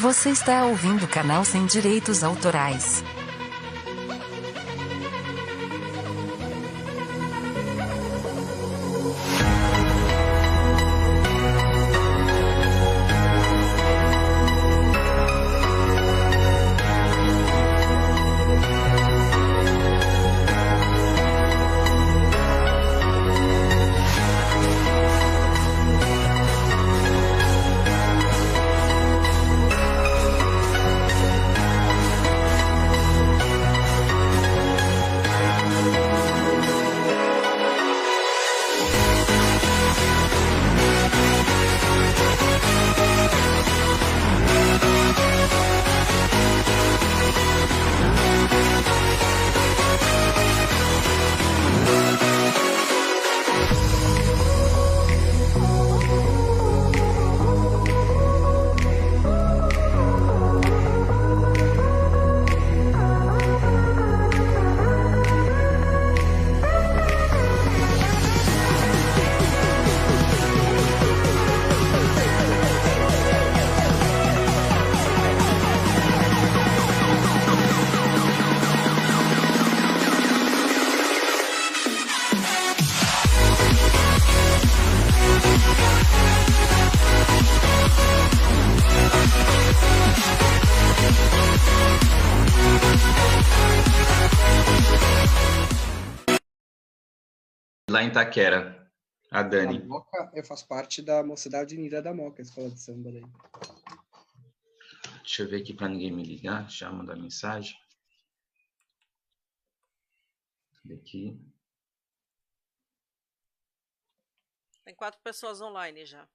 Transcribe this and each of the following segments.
Você está ouvindo o canal Sem Direitos Autorais. Lá em Itaquera, a Dani. A Moca, eu faço parte da Mocidade Unida da Moca, a escola de samba daí. Deixa eu ver aqui para ninguém me ligar, já mandar mensagem. Aqui. Tem 4 pessoas online já.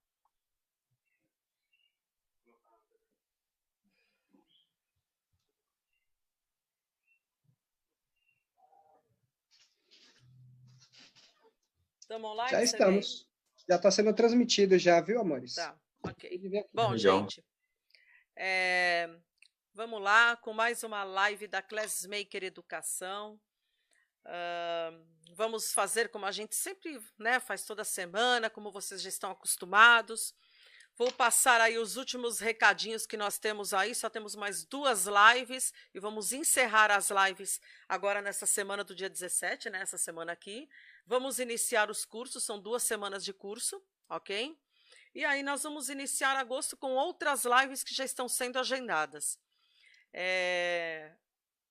Estamos online? Já estamos. Já está sendo transmitido já, viu, amores? Tá, ok. Bom, legal. Gente, vamos lá com mais uma live da Classmaker Educação. Vamos fazer como a gente sempre, né, faz toda semana, como vocês já estão acostumados. Vou passar aí os últimos recadinhos que nós temos aí, só temos mais 2 lives e vamos encerrar as lives agora nessa semana do dia 17, né, essa semana aqui. Vamos iniciar os cursos, são 2 semanas de curso, ok? E aí nós vamos iniciar agosto com outras lives que já estão sendo agendadas.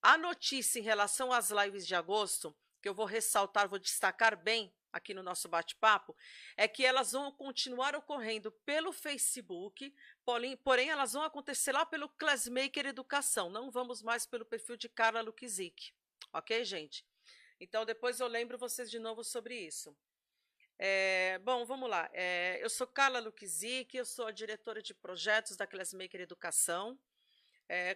A notícia em relação às lives de agosto, que eu vou ressaltar, vou destacar bem aqui no nosso bate-papo, é que elas vão continuar ocorrendo pelo Facebook, porém elas vão acontecer lá pelo Classmaker Educação, não vamos mais pelo perfil de Carla Luquizic, ok, gente? Então depois eu lembro vocês de novo sobre isso. Bom, vamos lá. Eu sou Carla Luquizic, eu sou a diretora de projetos da Classmaker Educação.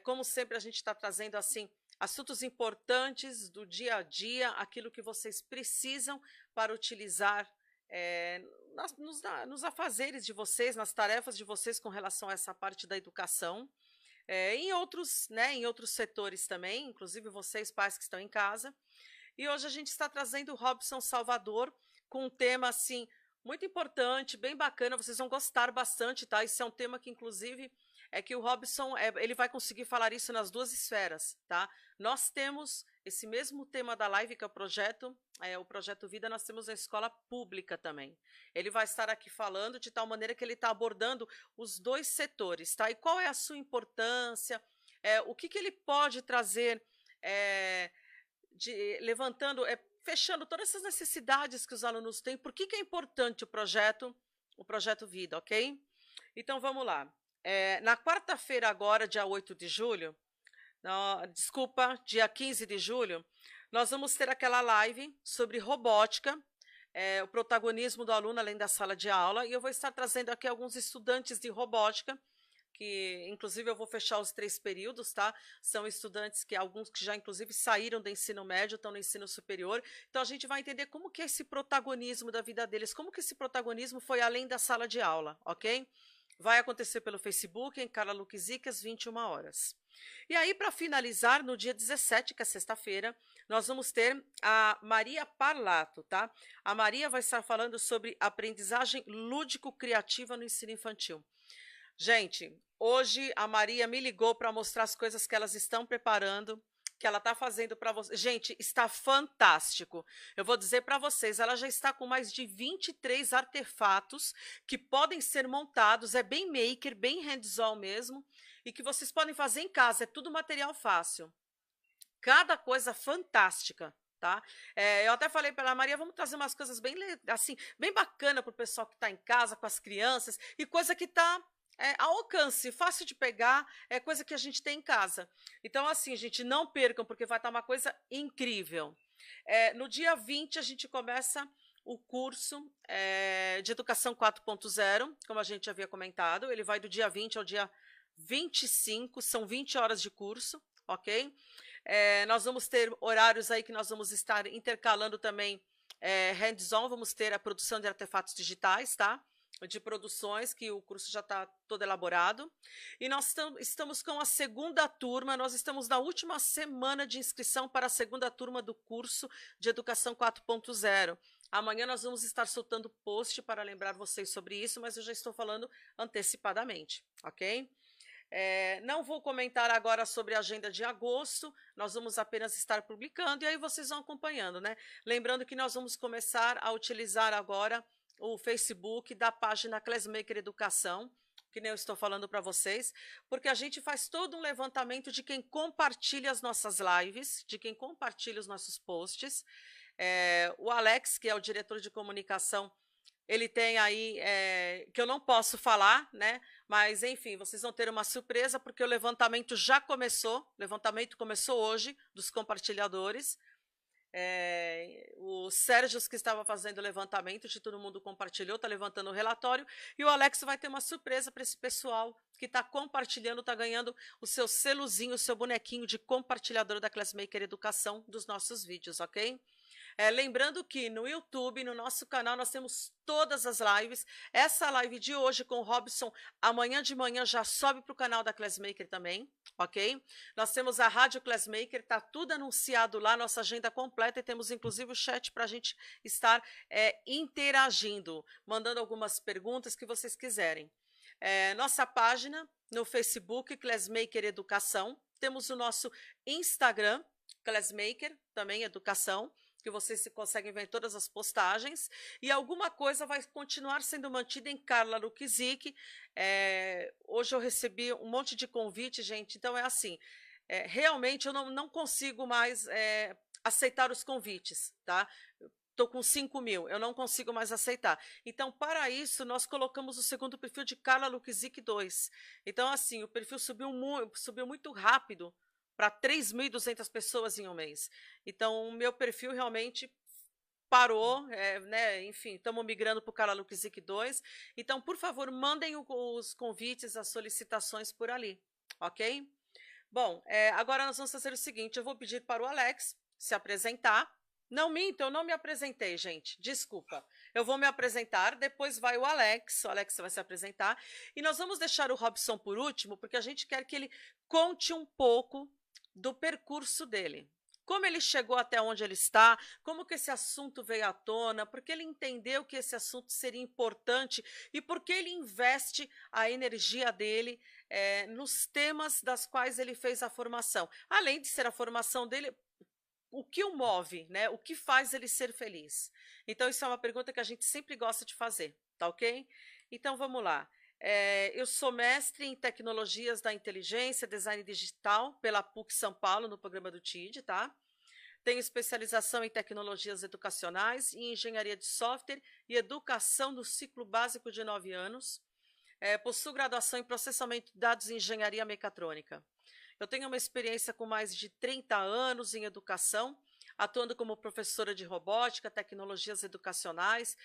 Como sempre, a gente está trazendo assim assuntos importantes do dia a dia, aquilo que vocês precisam para utilizar nos afazeres de vocês, nas tarefas de vocês com relação a essa parte da educação. Em outros setores também, inclusive vocês, pais que estão em casa. E hoje a gente está trazendo o Robson Salvador com um tema assim muito importante, bem bacana, vocês vão gostar bastante, tá? Esse é um tema que inclusive é que o Robson ele vai conseguir falar isso nas 2 esferas, tá? Nós temos esse mesmo tema da live que é o Projeto Vida, nós temos a escola pública também. Ele vai estar aqui falando de tal maneira que ele está abordando os 2 setores, tá? E qual é a sua importância, o que ele pode trazer levantando, fechando todas essas necessidades que os alunos têm, por que é importante o projeto Vida, ok? Então vamos lá. Na quarta-feira agora, dia 8 de julho, dia 15 de julho, nós vamos ter aquela live sobre robótica, o protagonismo do aluno além da sala de aula, e eu vou estar trazendo aqui alguns estudantes de robótica, que inclusive eu vou fechar os 3 períodos, tá? São estudantes que alguns que já inclusive saíram do ensino médio, estão no ensino superior. Então a gente vai entender como que é esse protagonismo da vida deles, como que esse protagonismo foi além da sala de aula, ok? Vai acontecer pelo Facebook, em Carla Luquizic, às 21 horas. E aí, para finalizar, no dia 17, que é sexta-feira, nós vamos ter a Maria Parlato, tá? A Maria vai estar falando sobre aprendizagem lúdico-criativa no ensino infantil. Gente, hoje a Maria me ligou para mostrar as coisas que elas estão preparando, que ela está fazendo para vocês. Gente, está fantástico. Eu vou dizer para vocês, ela já está com mais de 23 artefatos que podem ser montados, é bem maker, bem hands-on mesmo, e que vocês podem fazer em casa, é tudo material fácil. Cada coisa fantástica. Tá? Eu até falei para ela, Maria, vamos trazer umas coisas bem, assim, bem bacana para o pessoal que está em casa, com as crianças, e coisa que está ao alcance, fácil de pegar, é coisa que a gente tem em casa. Então, assim, gente, não percam, porque vai estar uma coisa incrível. No dia 20, a gente começa o curso de Educação 4.0, como a gente havia comentado. Ele vai do dia 20 ao dia 25, são 20 horas de curso, ok? Nós vamos ter horários aí que nós vamos estar intercalando também hands-on, vamos ter a produção de artefatos digitais, tá? De produções, que o curso já está todo elaborado. E nós estamos com a segunda turma, nós estamos na última semana de inscrição para a segunda turma do curso de Educação 4.0. Amanhã nós vamos estar soltando post para lembrar vocês sobre isso, mas eu já estou falando antecipadamente, ok? Não vou comentar agora sobre a agenda de agosto, nós vamos apenas estar publicando e aí vocês vão acompanhando, né? Lembrando que nós vamos começar a utilizar agora o Facebook da página Classmaker Educação, que nem eu estou falando para vocês, porque a gente faz todo um levantamento de quem compartilha as nossas lives, de quem compartilha os nossos posts. O Alex, que é o diretor de comunicação, ele tem aí, que eu não posso falar, né? Mas, enfim, vocês vão ter uma surpresa, porque o levantamento já começou, o levantamento começou hoje, dos compartilhadores. O Sérgio, que estava fazendo o levantamento, de todo mundo compartilhou, está levantando o relatório, e o Alex vai ter uma surpresa para esse pessoal que está compartilhando, está ganhando o seu selozinho, o seu bonequinho de compartilhador da Classmaker Educação dos nossos vídeos, ok? Lembrando que no YouTube, no nosso canal, nós temos todas as lives. Essa live de hoje com o Robson, amanhã de manhã já sobe para o canal da Classmaker também, ok? Nós temos a Rádio Classmaker, está tudo anunciado lá, nossa agenda completa, e temos inclusive o chat para a gente estar interagindo, mandando algumas perguntas que vocês quiserem. Nossa página no Facebook, Classmaker Educação. Temos o nosso Instagram, Classmaker, também Educação, que vocês conseguem ver todas as postagens, e alguma coisa vai continuar sendo mantida em Carla Lukizik. Hoje eu recebi um monte de convite, gente, então assim, realmente eu não consigo mais aceitar os convites, tá? Estou com 5.000, eu não consigo mais aceitar. Então, para isso, nós colocamos o segundo perfil de Carla Lukizik 2. Então, assim, o perfil subiu muito rápido, para 3.200 pessoas em um mês. Então, o meu perfil realmente parou, né? Enfim, estamos migrando para o Carla Lukizik 2. Então, por favor, mandem os convites, as solicitações por ali, ok? Bom, agora nós vamos fazer o seguinte, eu vou pedir para o Alex se apresentar. Não minto, eu não me apresentei, gente, desculpa. Eu vou me apresentar, depois vai o Alex vai se apresentar, e nós vamos deixar o Robson por último, porque a gente quer que ele conte um pouco do percurso dele. Como ele chegou até onde ele está, como que esse assunto veio à tona, porque ele entendeu que esse assunto seria importante e porque ele investe a energia dele nos temas das quais ele fez a formação. Além de ser a formação dele, o que o move, né? O que faz ele ser feliz? Então, isso é uma pergunta que a gente sempre gosta de fazer, tá ok? Então, vamos lá. Eu sou mestre em Tecnologias da Inteligência, Design Digital, pela PUC São Paulo, no programa do TID, tá? Tenho especialização em Tecnologias Educacionais e Engenharia de Software e Educação no ciclo básico de 9 anos. Possuo graduação em Processamento de Dados e Engenharia Mecatrônica. Eu tenho uma experiência com mais de 30 anos em educação, atuando como professora de robótica, tecnologias educacionais,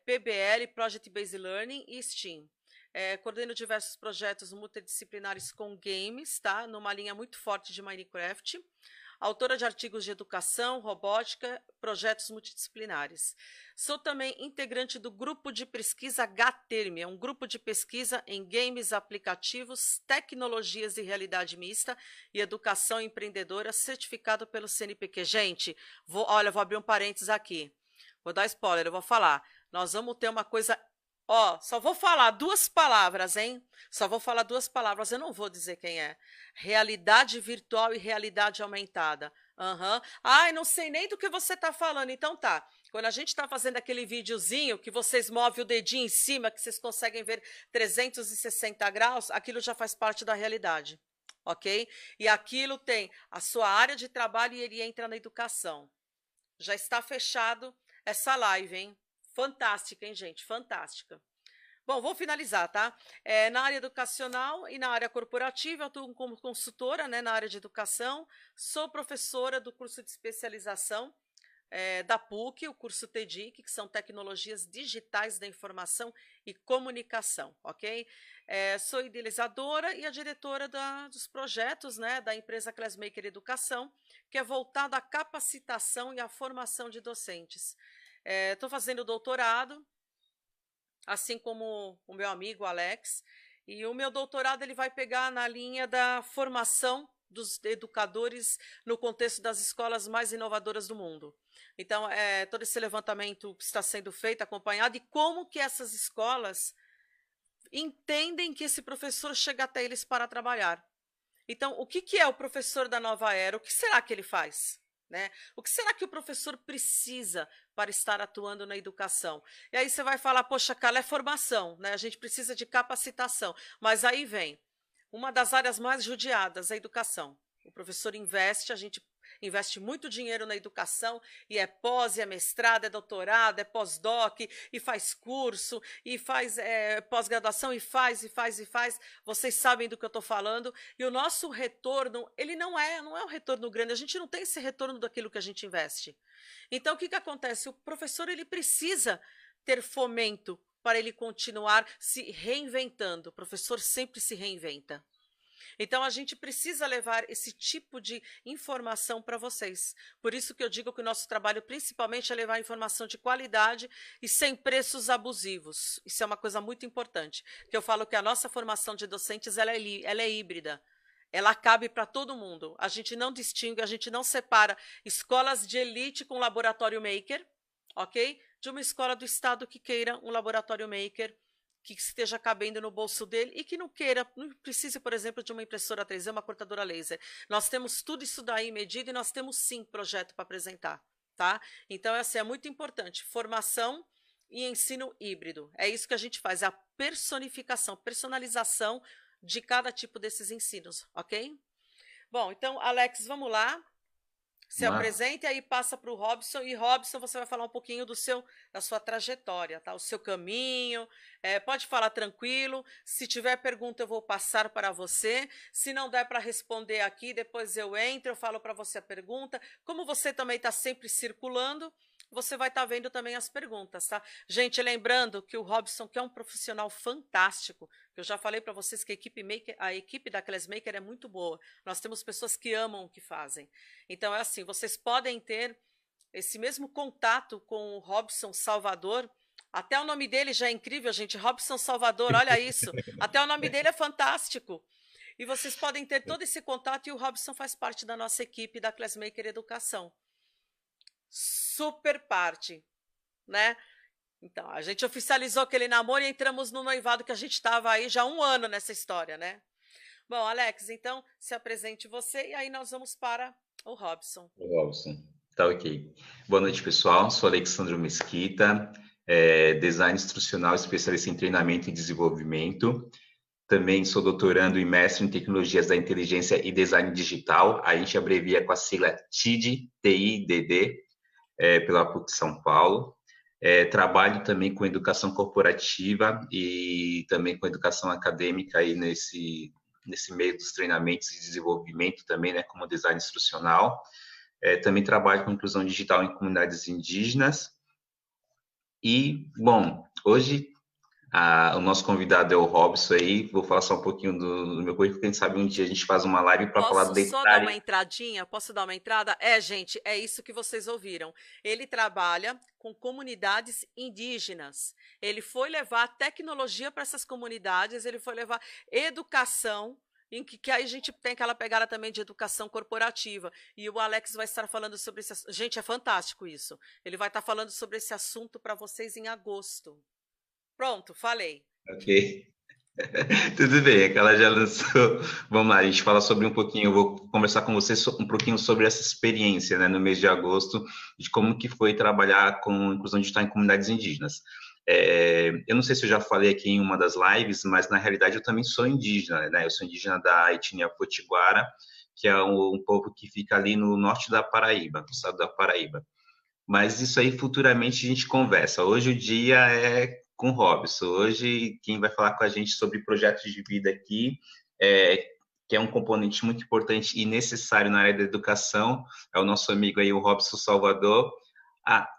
PBL, Project Based Learning e STEAM. Coordeno diversos projetos multidisciplinares com games, tá? Numa linha muito forte de Minecraft. Autora de artigos de educação, robótica, projetos multidisciplinares. Sou também integrante do grupo de pesquisa HTerm, um grupo de pesquisa em games, aplicativos, tecnologias e realidade mista e educação empreendedora, certificado pelo CNPq. Gente, vou abrir um parênteses aqui. Vou dar spoiler, eu vou falar. Nós vamos ter uma coisa Ó, só vou falar duas palavras, hein? Só vou falar duas palavras, eu não vou dizer quem é. Realidade virtual e realidade aumentada. Aham. Ai, não sei nem do que você está falando. Então tá. Quando a gente está fazendo aquele videozinho que vocês movem o dedinho em cima, que vocês conseguem ver 360 graus, aquilo já faz parte da realidade, ok? E aquilo tem a sua área de trabalho e ele entra na educação. Já está fechado essa live, hein? Fantástica, hein, gente? Fantástica. Bom, vou finalizar, tá? Na área educacional e na área corporativa, eu atuo como consultora, né, na área de educação, sou professora do curso de especialização da PUC, o curso TEDIC, que são Tecnologias Digitais da Informação e Comunicação, ok? Sou idealizadora e a diretora dos projetos, né, da empresa Classmaker Educação, que é voltada à capacitação e à formação de docentes. Estou fazendo doutorado, assim como o meu amigo Alex, e o meu doutorado ele vai pegar na linha da formação dos educadores no contexto das escolas mais inovadoras do mundo. Então, todo esse levantamento está sendo feito, acompanhado, e como que essas escolas entendem que esse professor chega até eles para trabalhar. Então, o que é o professor da nova era? O que será que ele faz? Né? O que será que o professor precisa para estar atuando na educação? E aí você vai falar, poxa, Carla, é formação, né? A gente precisa de capacitação. Mas aí vem uma das áreas mais judiadas, a educação. O professor investe, a gente investe muito dinheiro na educação, e é pós, e é mestrado, é doutorado, é pós-doc, e faz curso, e faz pós-graduação, e faz. Vocês sabem do que eu estou falando. E o nosso retorno, ele não é um retorno grande, a gente não tem esse retorno daquilo que a gente investe. Então, o que acontece? O professor ele precisa ter fomento para ele continuar se reinventando. O professor sempre se reinventa. Então, a gente precisa levar esse tipo de informação para vocês. Por isso que eu digo que o nosso trabalho, principalmente, é levar informação de qualidade e sem preços abusivos. Isso é uma coisa muito importante, que eu falo que a nossa formação de docentes ela é híbrida. Ela cabe para todo mundo. A gente não distingue, a gente não separa escolas de elite com laboratório maker, ok? De uma escola do Estado que queira um laboratório maker, que esteja cabendo no bolso dele e que não queira, não precise, por exemplo, de uma impressora 3D, uma cortadora laser. Nós temos tudo isso daí medido e nós temos sim projeto para apresentar, tá? Então, assim, é muito importante, formação e ensino híbrido. É isso que a gente faz, é a personificação, personalização de cada tipo desses ensinos, ok? Bom, então, Alex, vamos lá. Se apresente, aí passa para o Robson, e Robson, você vai falar um pouquinho da sua trajetória, tá? O seu caminho, pode falar tranquilo, se tiver pergunta eu vou passar para você, se não der para responder aqui, depois eu entro, eu falo para você a pergunta, como você também está sempre circulando, você vai estar vendo também as perguntas, tá? Gente, lembrando que o Robson, que é um profissional fantástico, eu já falei para vocês que a equipe da Classmaker é muito boa. Nós temos pessoas que amam o que fazem. Então, é assim, vocês podem ter esse mesmo contato com o Robson Salvador. Até o nome dele já é incrível, gente. Robson Salvador, olha isso. Até o nome dele é fantástico. E vocês podem ter todo esse contato, e o Robson faz parte da nossa equipe da Classmaker Educação. Super parte, né? Então, a gente oficializou aquele namoro e entramos no noivado, que a gente estava aí já há 1 ano nessa história, né? Bom, Alex, então, se apresente você e aí nós vamos para o Robson. O Robson, tá ok. Boa noite, pessoal. Sou Alexandro Mesquita, design instrucional, especialista em treinamento e desenvolvimento. Também sou doutorando e mestre em tecnologias da inteligência e design digital. A gente abrevia com a sigla TID, TIDD, pela PUC São Paulo. Trabalho também com educação corporativa e também com educação acadêmica aí nesse meio dos treinamentos e desenvolvimento também, né, como design instrucional. Também trabalho com inclusão digital em comunidades indígenas. E, bom, hoje o nosso convidado é o Robson aí, vou falar só um pouquinho do meu currículo, quem sabe um dia a gente faz uma live para falar do detalhe. Posso só dar uma entradinha? Posso dar uma entrada? Gente, é isso que vocês ouviram. Ele trabalha com comunidades indígenas. Ele foi levar tecnologia para essas comunidades, ele foi levar educação, em que aí a gente tem aquela pegada também de educação corporativa. E o Alex vai estar falando sobre esse assunto. Gente, é fantástico isso. Ele vai estar falando sobre esse assunto para vocês em agosto. Pronto, falei. Ok. Tudo bem, aquela já lançou. Vamos lá, a gente fala sobre um pouquinho, eu vou conversar com você um pouquinho sobre essa experiência, né, no mês de agosto, de como que foi trabalhar com inclusão digital em comunidades indígenas. Eu não sei se eu já falei aqui em uma das lives, mas na realidade eu também sou indígena, né? Eu sou indígena da etnia Potiguara, que é um povo que fica ali no norte da Paraíba, no estado da Paraíba. Mas isso aí futuramente a gente conversa. Hoje o dia é com o Robson. Hoje quem vai falar com a gente sobre projetos de vida aqui, que é um componente muito importante e necessário na área da educação, é o nosso amigo aí, o Robson Salvador.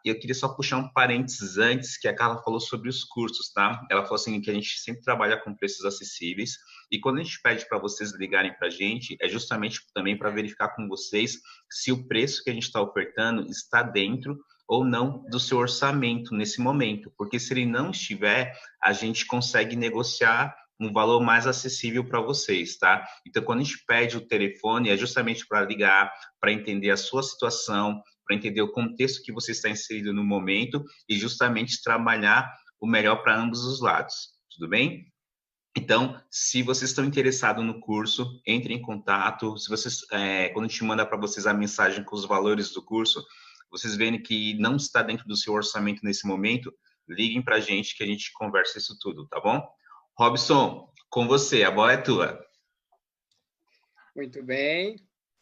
Eu queria só puxar um parênteses antes, que a Carla falou sobre os cursos, tá? Ela falou assim que a gente sempre trabalha com preços acessíveis, e quando a gente pede para vocês ligarem para a gente, é justamente também para verificar com vocês se o preço que a gente está ofertando está dentro ou não do seu orçamento nesse momento, porque se ele não estiver, a gente consegue negociar um valor mais acessível para vocês, tá? Então, quando a gente pede o telefone, é justamente para ligar, para entender a sua situação, para entender o contexto que você está inserido no momento e justamente trabalhar o melhor para ambos os lados, tudo bem? Então, se vocês estão interessados no curso, entre em contato. Se vocês, quando a gente manda para vocês a mensagem com os valores do curso, vocês verem que não está dentro do seu orçamento nesse momento, liguem para a gente que a gente conversa isso tudo, tá bom? Robson, com você, a bola é tua. Muito bem.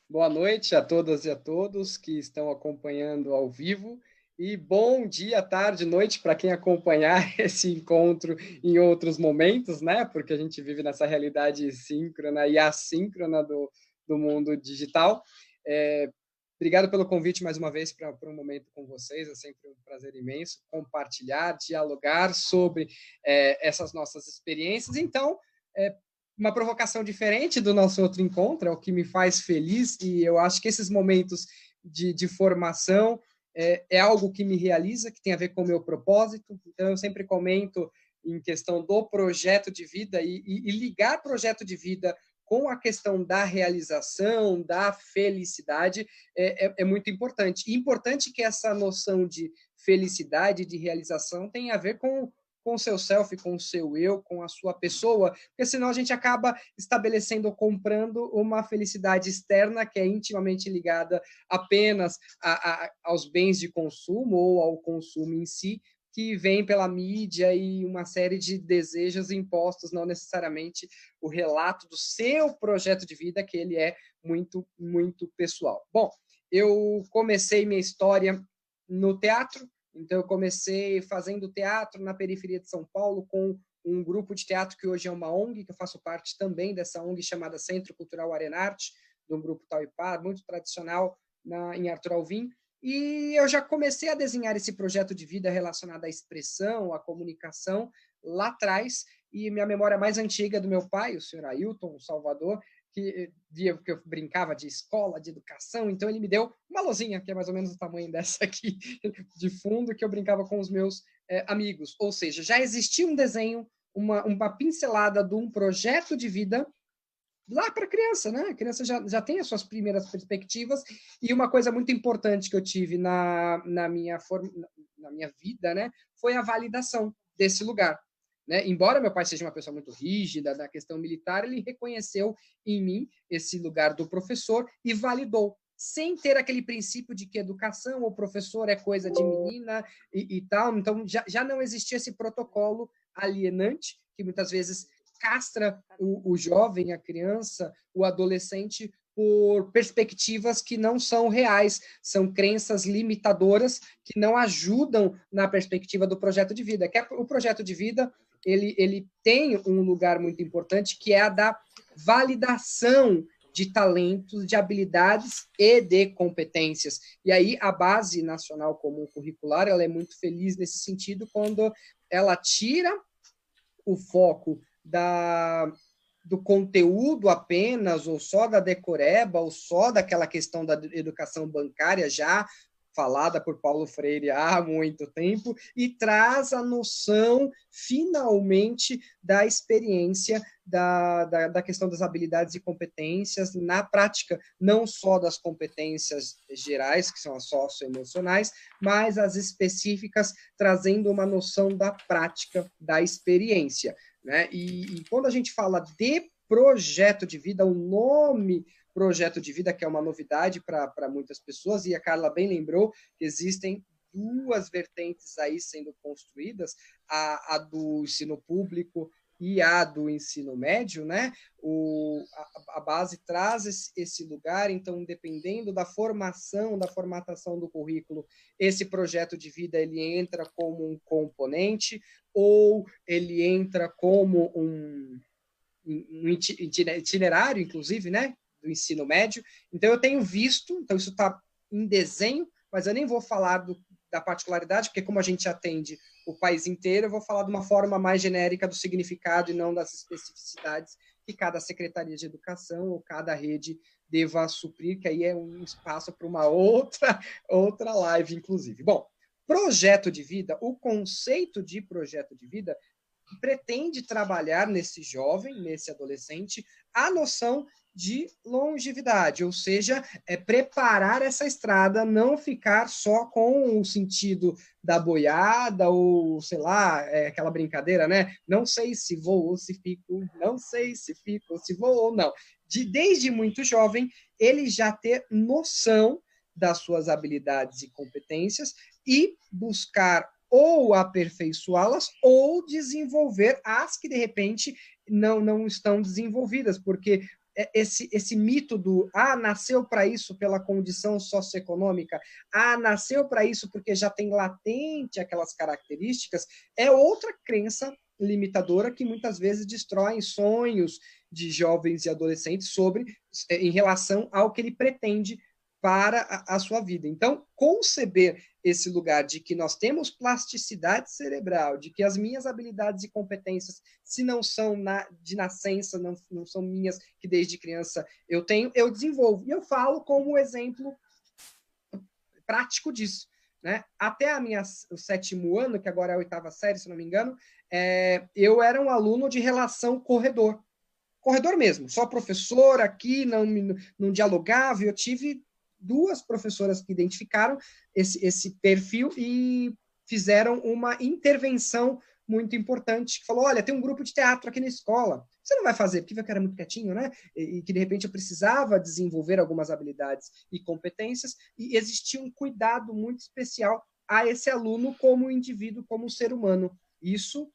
Boa noite a todas e a todos que estão acompanhando ao vivo. E bom dia, tarde, noite para quem acompanhar esse encontro em outros momentos, né? Porque a gente vive nessa realidade síncrona e assíncrona do mundo digital. Obrigado pelo convite mais uma vez para um momento com vocês. É sempre um prazer imenso compartilhar, dialogar sobre essas nossas experiências. Então, uma provocação diferente do nosso outro encontro, é o que me faz feliz, e eu acho que esses momentos de formação é algo que me realiza, que tem a ver com o meu propósito. Então, eu sempre comento em questão do projeto de vida e ligar projeto de vida com a questão da realização, da felicidade, é muito importante. E importante que essa noção de felicidade, de realização, tenha a ver com o seu self, com o seu eu, com a sua pessoa, porque senão a gente acaba estabelecendo ou comprando uma felicidade externa que é intimamente ligada apenas aos bens de consumo ou ao consumo em si, que vem pela mídia e uma série de desejos impostos, não necessariamente o relato do seu projeto de vida, que ele é muito, muito pessoal. Bom, eu comecei minha história no teatro. Então, eu comecei fazendo teatro na periferia de São Paulo com um grupo de teatro que hoje é uma ONG, que eu faço parte também dessa ONG chamada Centro Cultural Arenarte, de um grupo Tauipá, muito tradicional em Arthur Alvim. E eu já comecei a desenhar esse projeto de vida relacionado à expressão, à comunicação, lá atrás. E minha memória mais antiga é do meu pai, o senhor Ailton Salvador, que via que eu brincava de escola, de educação, então ele me deu uma lousinha, que é mais ou menos o tamanho dessa aqui, de fundo, que eu brincava com os meus amigos. Ou seja, já existia um desenho, uma pincelada de um projeto de vida lá para a criança, né? A criança já tem as suas primeiras perspectivas, e uma coisa muito importante que eu tive na minha vida, né, foi a validação desse lugar. Né? Embora meu pai seja uma pessoa muito rígida na questão militar, ele reconheceu em mim esse lugar do professor e validou, sem ter aquele princípio de que educação ou professor é coisa de menina e tal. Então, já não existia esse protocolo alienante, que muitas vezes castra o jovem, a criança, o adolescente, por perspectivas que não são reais, são crenças limitadoras que não ajudam na perspectiva do projeto de vida. O projeto de vida ele tem um lugar muito importante, que é a da validação de talentos, de habilidades e de competências. E aí a Base Nacional Comum Curricular ela é muito feliz nesse sentido, quando ela tira o foco do conteúdo apenas, ou só da decoreba, ou só daquela questão da educação bancária, já falada por Paulo Freire há muito tempo, e traz a noção, finalmente, da experiência da questão das habilidades e competências na prática, não só das competências gerais, que são as socioemocionais, mas as específicas, trazendo uma noção da prática, da experiência, né? E quando a gente fala de projeto de vida, o nome projeto de vida, que é uma novidade para muitas pessoas, e a Carla bem lembrou que existem duas vertentes aí sendo construídas, a do ensino público e a do ensino médio, né? A base traz esse lugar, então, dependendo da formação, da formatação do currículo, esse projeto de vida ele entra como um componente, ou ele entra como um itinerário, inclusive, né? Do ensino médio. Então, eu tenho visto, então isso está em desenho, mas eu nem vou falar da particularidade, porque como a gente atende o país inteiro, eu vou falar de uma forma mais genérica do significado e não das especificidades que cada secretaria de educação ou cada rede deva suprir, que aí é um espaço para uma outra live, inclusive. Bom, projeto de vida, o conceito de projeto de vida pretende trabalhar nesse jovem, nesse adolescente, a noção de longevidade, ou seja, preparar essa estrada, não ficar só com o sentido da boiada, ou, sei lá, aquela brincadeira, né? Não sei se vou ou se fico, não sei se fico ou se vou ou não. Desde muito jovem, ele já ter noção das suas habilidades e competências e buscar ou aperfeiçoá-las ou desenvolver as que, de repente, não estão desenvolvidas, porque esse mito do nasceu para isso pela condição socioeconômica, nasceu para isso porque já tem latente aquelas características, é outra crença limitadora que muitas vezes destrói sonhos de jovens e adolescentes em relação ao que ele pretende para a sua vida. Então, conceber esse lugar de que nós temos plasticidade cerebral, de que as minhas habilidades e competências, se não são de nascença, não são minhas, que desde criança eu tenho, eu desenvolvo. E eu falo como exemplo prático disso, né? Até o 7º ano, que agora é a 8ª série, se não me engano, eu era um aluno de relação corredor. Corredor mesmo, só professor aqui, não dialogava, e eu tive 2 professoras que identificaram esse perfil e fizeram uma intervenção muito importante, que falou, olha, tem um grupo de teatro aqui na escola, você não vai fazer, porque viu que era muito quietinho, né? E que, de repente, eu precisava desenvolver algumas habilidades e competências, e existia um cuidado muito especial a esse aluno como indivíduo, como ser humano. Isso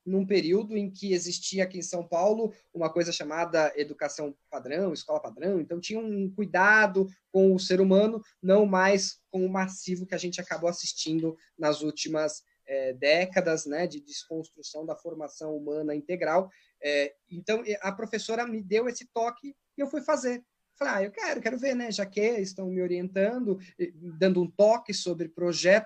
num período em que existia aqui em São Paulo uma coisa chamada educação padrão, escola padrão, então tinha um cuidado com o ser humano, não mais com o massivo que a gente acabou assistindo nas últimas décadas, né, de desconstrução da formação humana integral. Então, a professora me deu esse toque e eu fui fazer. Falei, eu quero ver, né, já que estão me orientando, dando um toque sobre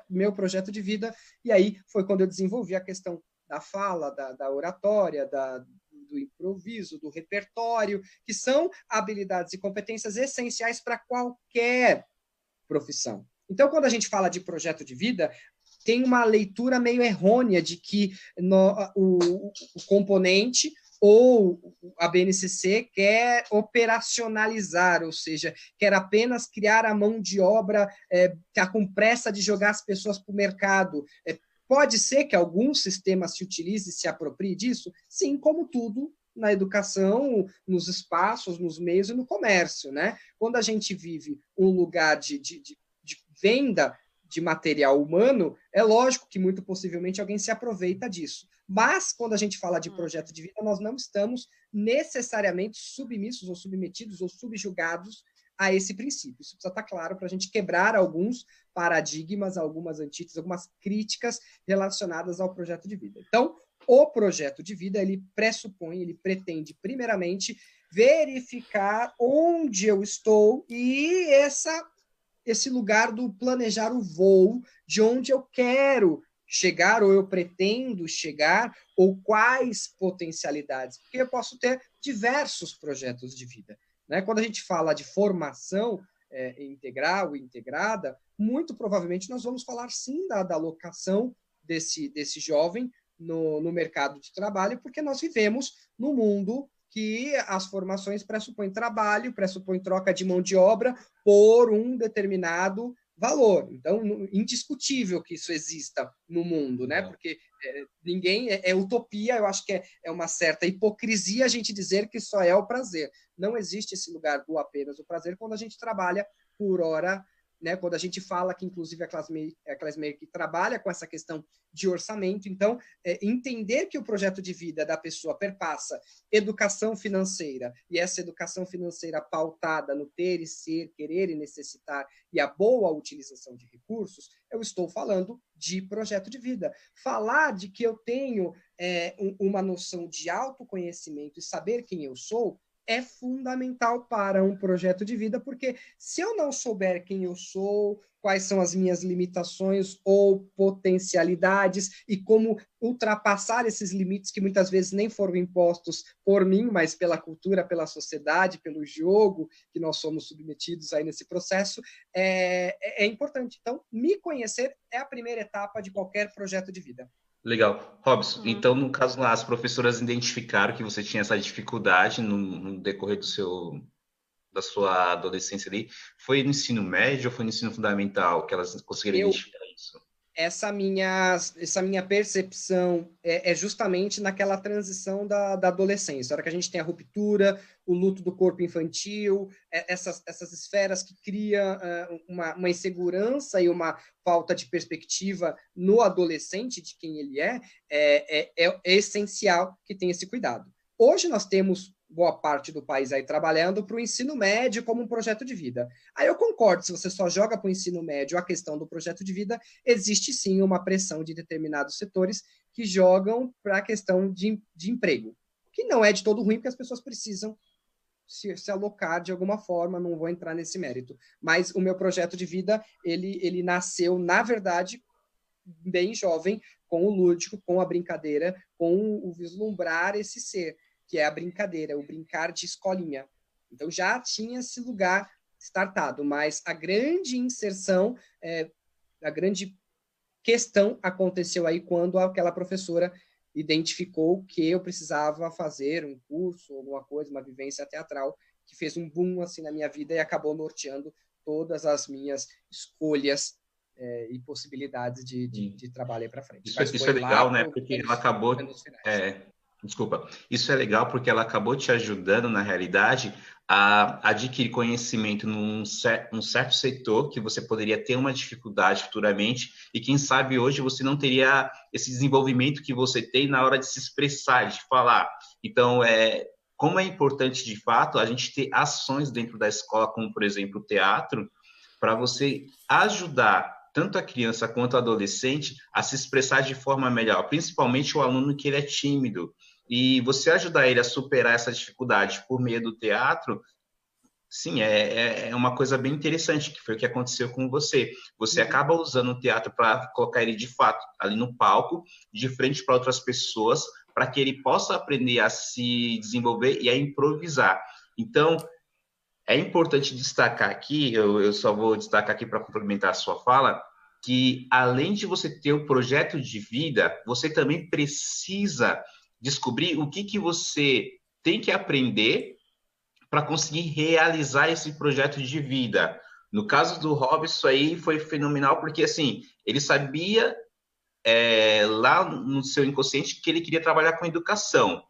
meu projeto de vida, e aí foi quando eu desenvolvi a questão da fala, da oratória, do improviso, do repertório, que são habilidades e competências essenciais para qualquer profissão. Então, quando a gente fala de projeto de vida, tem uma leitura meio errônea de que o componente ou a BNCC quer operacionalizar, ou seja, quer apenas criar a mão de obra, tá com pressa de jogar as pessoas para o mercado. Pode ser que algum sistema se utilize e se aproprie disso? Sim, como tudo na educação, nos espaços, nos meios e no comércio, né? Quando a gente vive um lugar de venda de material humano, é lógico que muito possivelmente alguém se aproveita disso. Mas, quando a gente fala de projeto de vida, nós não estamos necessariamente submissos ou submetidos ou subjugados a esse princípio. Isso precisa estar claro para a gente quebrar alguns paradigmas, algumas antíteses, algumas críticas relacionadas ao projeto de vida. Então, o projeto de vida, ele pretende, primeiramente, verificar onde eu estou e esse lugar do planejar o voo, de onde eu quero chegar, ou eu pretendo chegar, ou quais potencialidades. Porque eu posso ter diversos projetos de vida. Né? Quando a gente fala de formação, integral, integrada, muito provavelmente nós vamos falar sim da alocação desse jovem no mercado de trabalho, porque nós vivemos num mundo que as formações pressupõem trabalho, pressupõem troca de mão de obra por um determinado valor. Então, indiscutível que isso exista no mundo, né? Porque ninguém... É utopia, eu acho que é uma certa hipocrisia a gente dizer que só é o prazer. Não existe esse lugar do apenas o prazer quando a gente trabalha por hora, né? Quando a gente fala que, inclusive, a classe média que trabalha com essa questão de orçamento. Então, entender que o projeto de vida da pessoa perpassa educação financeira, e essa educação financeira pautada no ter e ser, querer e necessitar, e a boa utilização de recursos, eu estou falando de projeto de vida. Falar de que eu tenho uma noção de autoconhecimento e saber quem eu sou é fundamental para um projeto de vida, porque se eu não souber quem eu sou, quais são as minhas limitações ou potencialidades e como ultrapassar esses limites que muitas vezes nem foram impostos por mim, mas pela cultura, pela sociedade, pelo jogo que nós somos submetidos aí nesse processo, é importante. Então, me conhecer é a primeira etapa de qualquer projeto de vida. Legal. Robson, então, no caso lá, as professoras identificaram que você tinha essa dificuldade no decorrer da sua adolescência ali. Foi no ensino médio ou foi no ensino fundamental que elas conseguiram identificar isso? Essa minha percepção é justamente naquela transição da adolescência, a hora que a gente tem a ruptura, o luto do corpo infantil, essas esferas que criam uma insegurança e uma falta de perspectiva no adolescente de quem ele é essencial que tenha esse cuidado. Hoje nós temos boa parte do país aí trabalhando para o ensino médio como um projeto de vida. Aí eu concordo, se você só joga para o ensino médio a questão do projeto de vida, existe sim uma pressão de determinados setores que jogam para a questão de emprego, que não é de todo ruim, porque as pessoas precisam se alocar de alguma forma, não vou entrar nesse mérito. Mas o meu projeto de vida, ele nasceu, na verdade, bem jovem, com o lúdico, com a brincadeira, com o vislumbrar esse ser, que é a brincadeira, o brincar de escolinha. Então, já tinha esse lugar startado, mas a grande inserção, a grande questão aconteceu aí quando aquela professora identificou que eu precisava fazer um curso, alguma coisa, uma vivência teatral, que fez um boom assim na minha vida e acabou norteando todas as minhas escolhas e possibilidades de trabalho para frente. Isso é legal, né? Porque ela acabou... Desculpa, isso é legal porque ela acabou te ajudando, na realidade, a adquirir conhecimento num certo setor que você poderia ter uma dificuldade futuramente e quem sabe hoje você não teria esse desenvolvimento que você tem na hora de se expressar, de falar. Então, como é importante, de fato, a gente ter ações dentro da escola, como, por exemplo, o teatro, para você ajudar tanto a criança quanto o adolescente a se expressar de forma melhor, principalmente o aluno que ele é tímido. E você ajudar ele a superar essa dificuldade por meio do teatro, sim, é uma coisa bem interessante, que foi o que aconteceu com você. Você acaba usando o teatro para colocar ele, de fato, ali no palco, de frente para outras pessoas, para que ele possa aprender a se desenvolver e a improvisar. Então, é importante destacar aqui, eu só vou destacar aqui para complementar a sua fala, que além de você ter o projeto de vida, você também precisa descobrir o que você tem que aprender para conseguir realizar esse projeto de vida. No caso do Robson, isso aí foi fenomenal, porque assim, ele sabia lá no seu inconsciente que ele queria trabalhar com educação.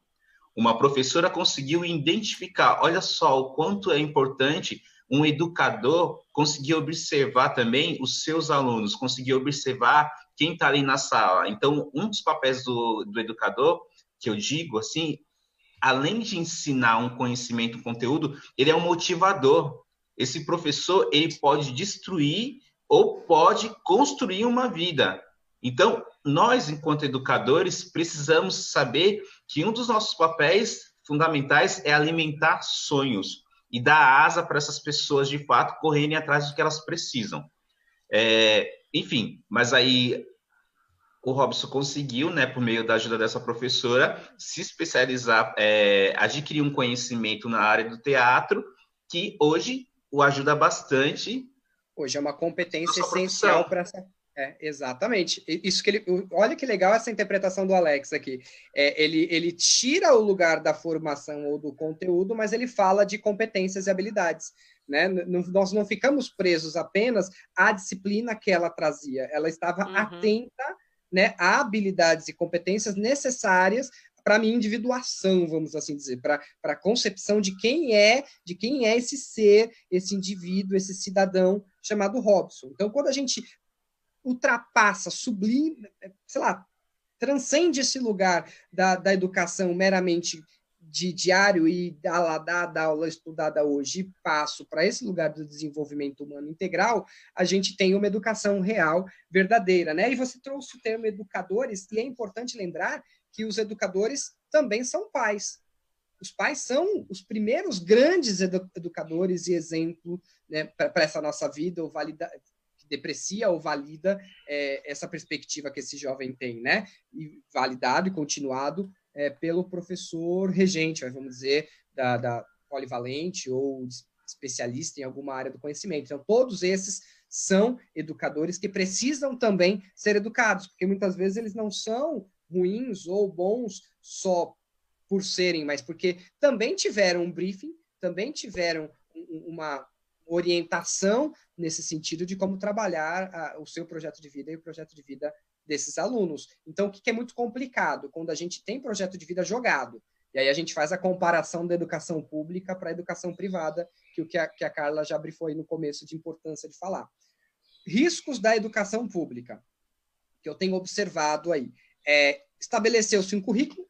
Uma professora conseguiu identificar, olha só o quanto é importante um educador conseguir observar também os seus alunos, conseguir observar quem está ali na sala. Então, um dos papéis do educador, que eu digo assim, além de ensinar um conhecimento, um conteúdo, ele é um motivador. Esse professor, ele pode destruir ou pode construir uma vida. Então, nós, enquanto educadores, precisamos saber que um dos nossos papéis fundamentais é alimentar sonhos e dar asa para essas pessoas, de fato, correrem atrás do que elas precisam. Enfim, mas aí o Robson conseguiu, né, por meio da ajuda dessa professora, se especializar, adquirir um conhecimento na área do teatro, que hoje o ajuda bastante. Hoje é uma competência essencial para essa... exatamente. Isso que olha que legal essa interpretação do Alex aqui. Ele tira o lugar da formação ou do conteúdo, mas ele fala de competências e habilidades. Né? Nós não ficamos presos apenas à disciplina que ela trazia. Ela estava atenta, né, a habilidades e competências necessárias para a minha individuação, vamos assim dizer, para a concepção de quem é esse ser, esse indivíduo, esse cidadão chamado Robson. Então, quando a gente ultrapassa, sublime, sei lá, transcende esse lugar da educação meramente de diário e da aula estudada hoje e passo para esse lugar do desenvolvimento humano integral, a gente tem uma educação real, verdadeira, né? E você trouxe o termo educadores, e é importante lembrar que os educadores também são pais. Os pais são os primeiros grandes educadores e exemplo, né, para essa nossa vida, ou que deprecia ou valida essa perspectiva que esse jovem tem, né? E validado e continuado pelo professor regente, vamos dizer, da polivalente ou especialista em alguma área do conhecimento. Então, todos esses são educadores que precisam também ser educados, porque muitas vezes eles não são ruins ou bons só por serem, mas porque também tiveram um briefing, também tiveram uma orientação nesse sentido de como trabalhar o seu projeto de vida e o projeto de vida desses alunos. Então, o que é muito complicado? Quando a gente tem projeto de vida jogado, e aí a gente faz a comparação da educação pública para a educação privada, que a Carla já brifou aí no começo de importância de falar. Riscos da educação pública, que eu tenho observado aí. Estabeleceu-se um currículo,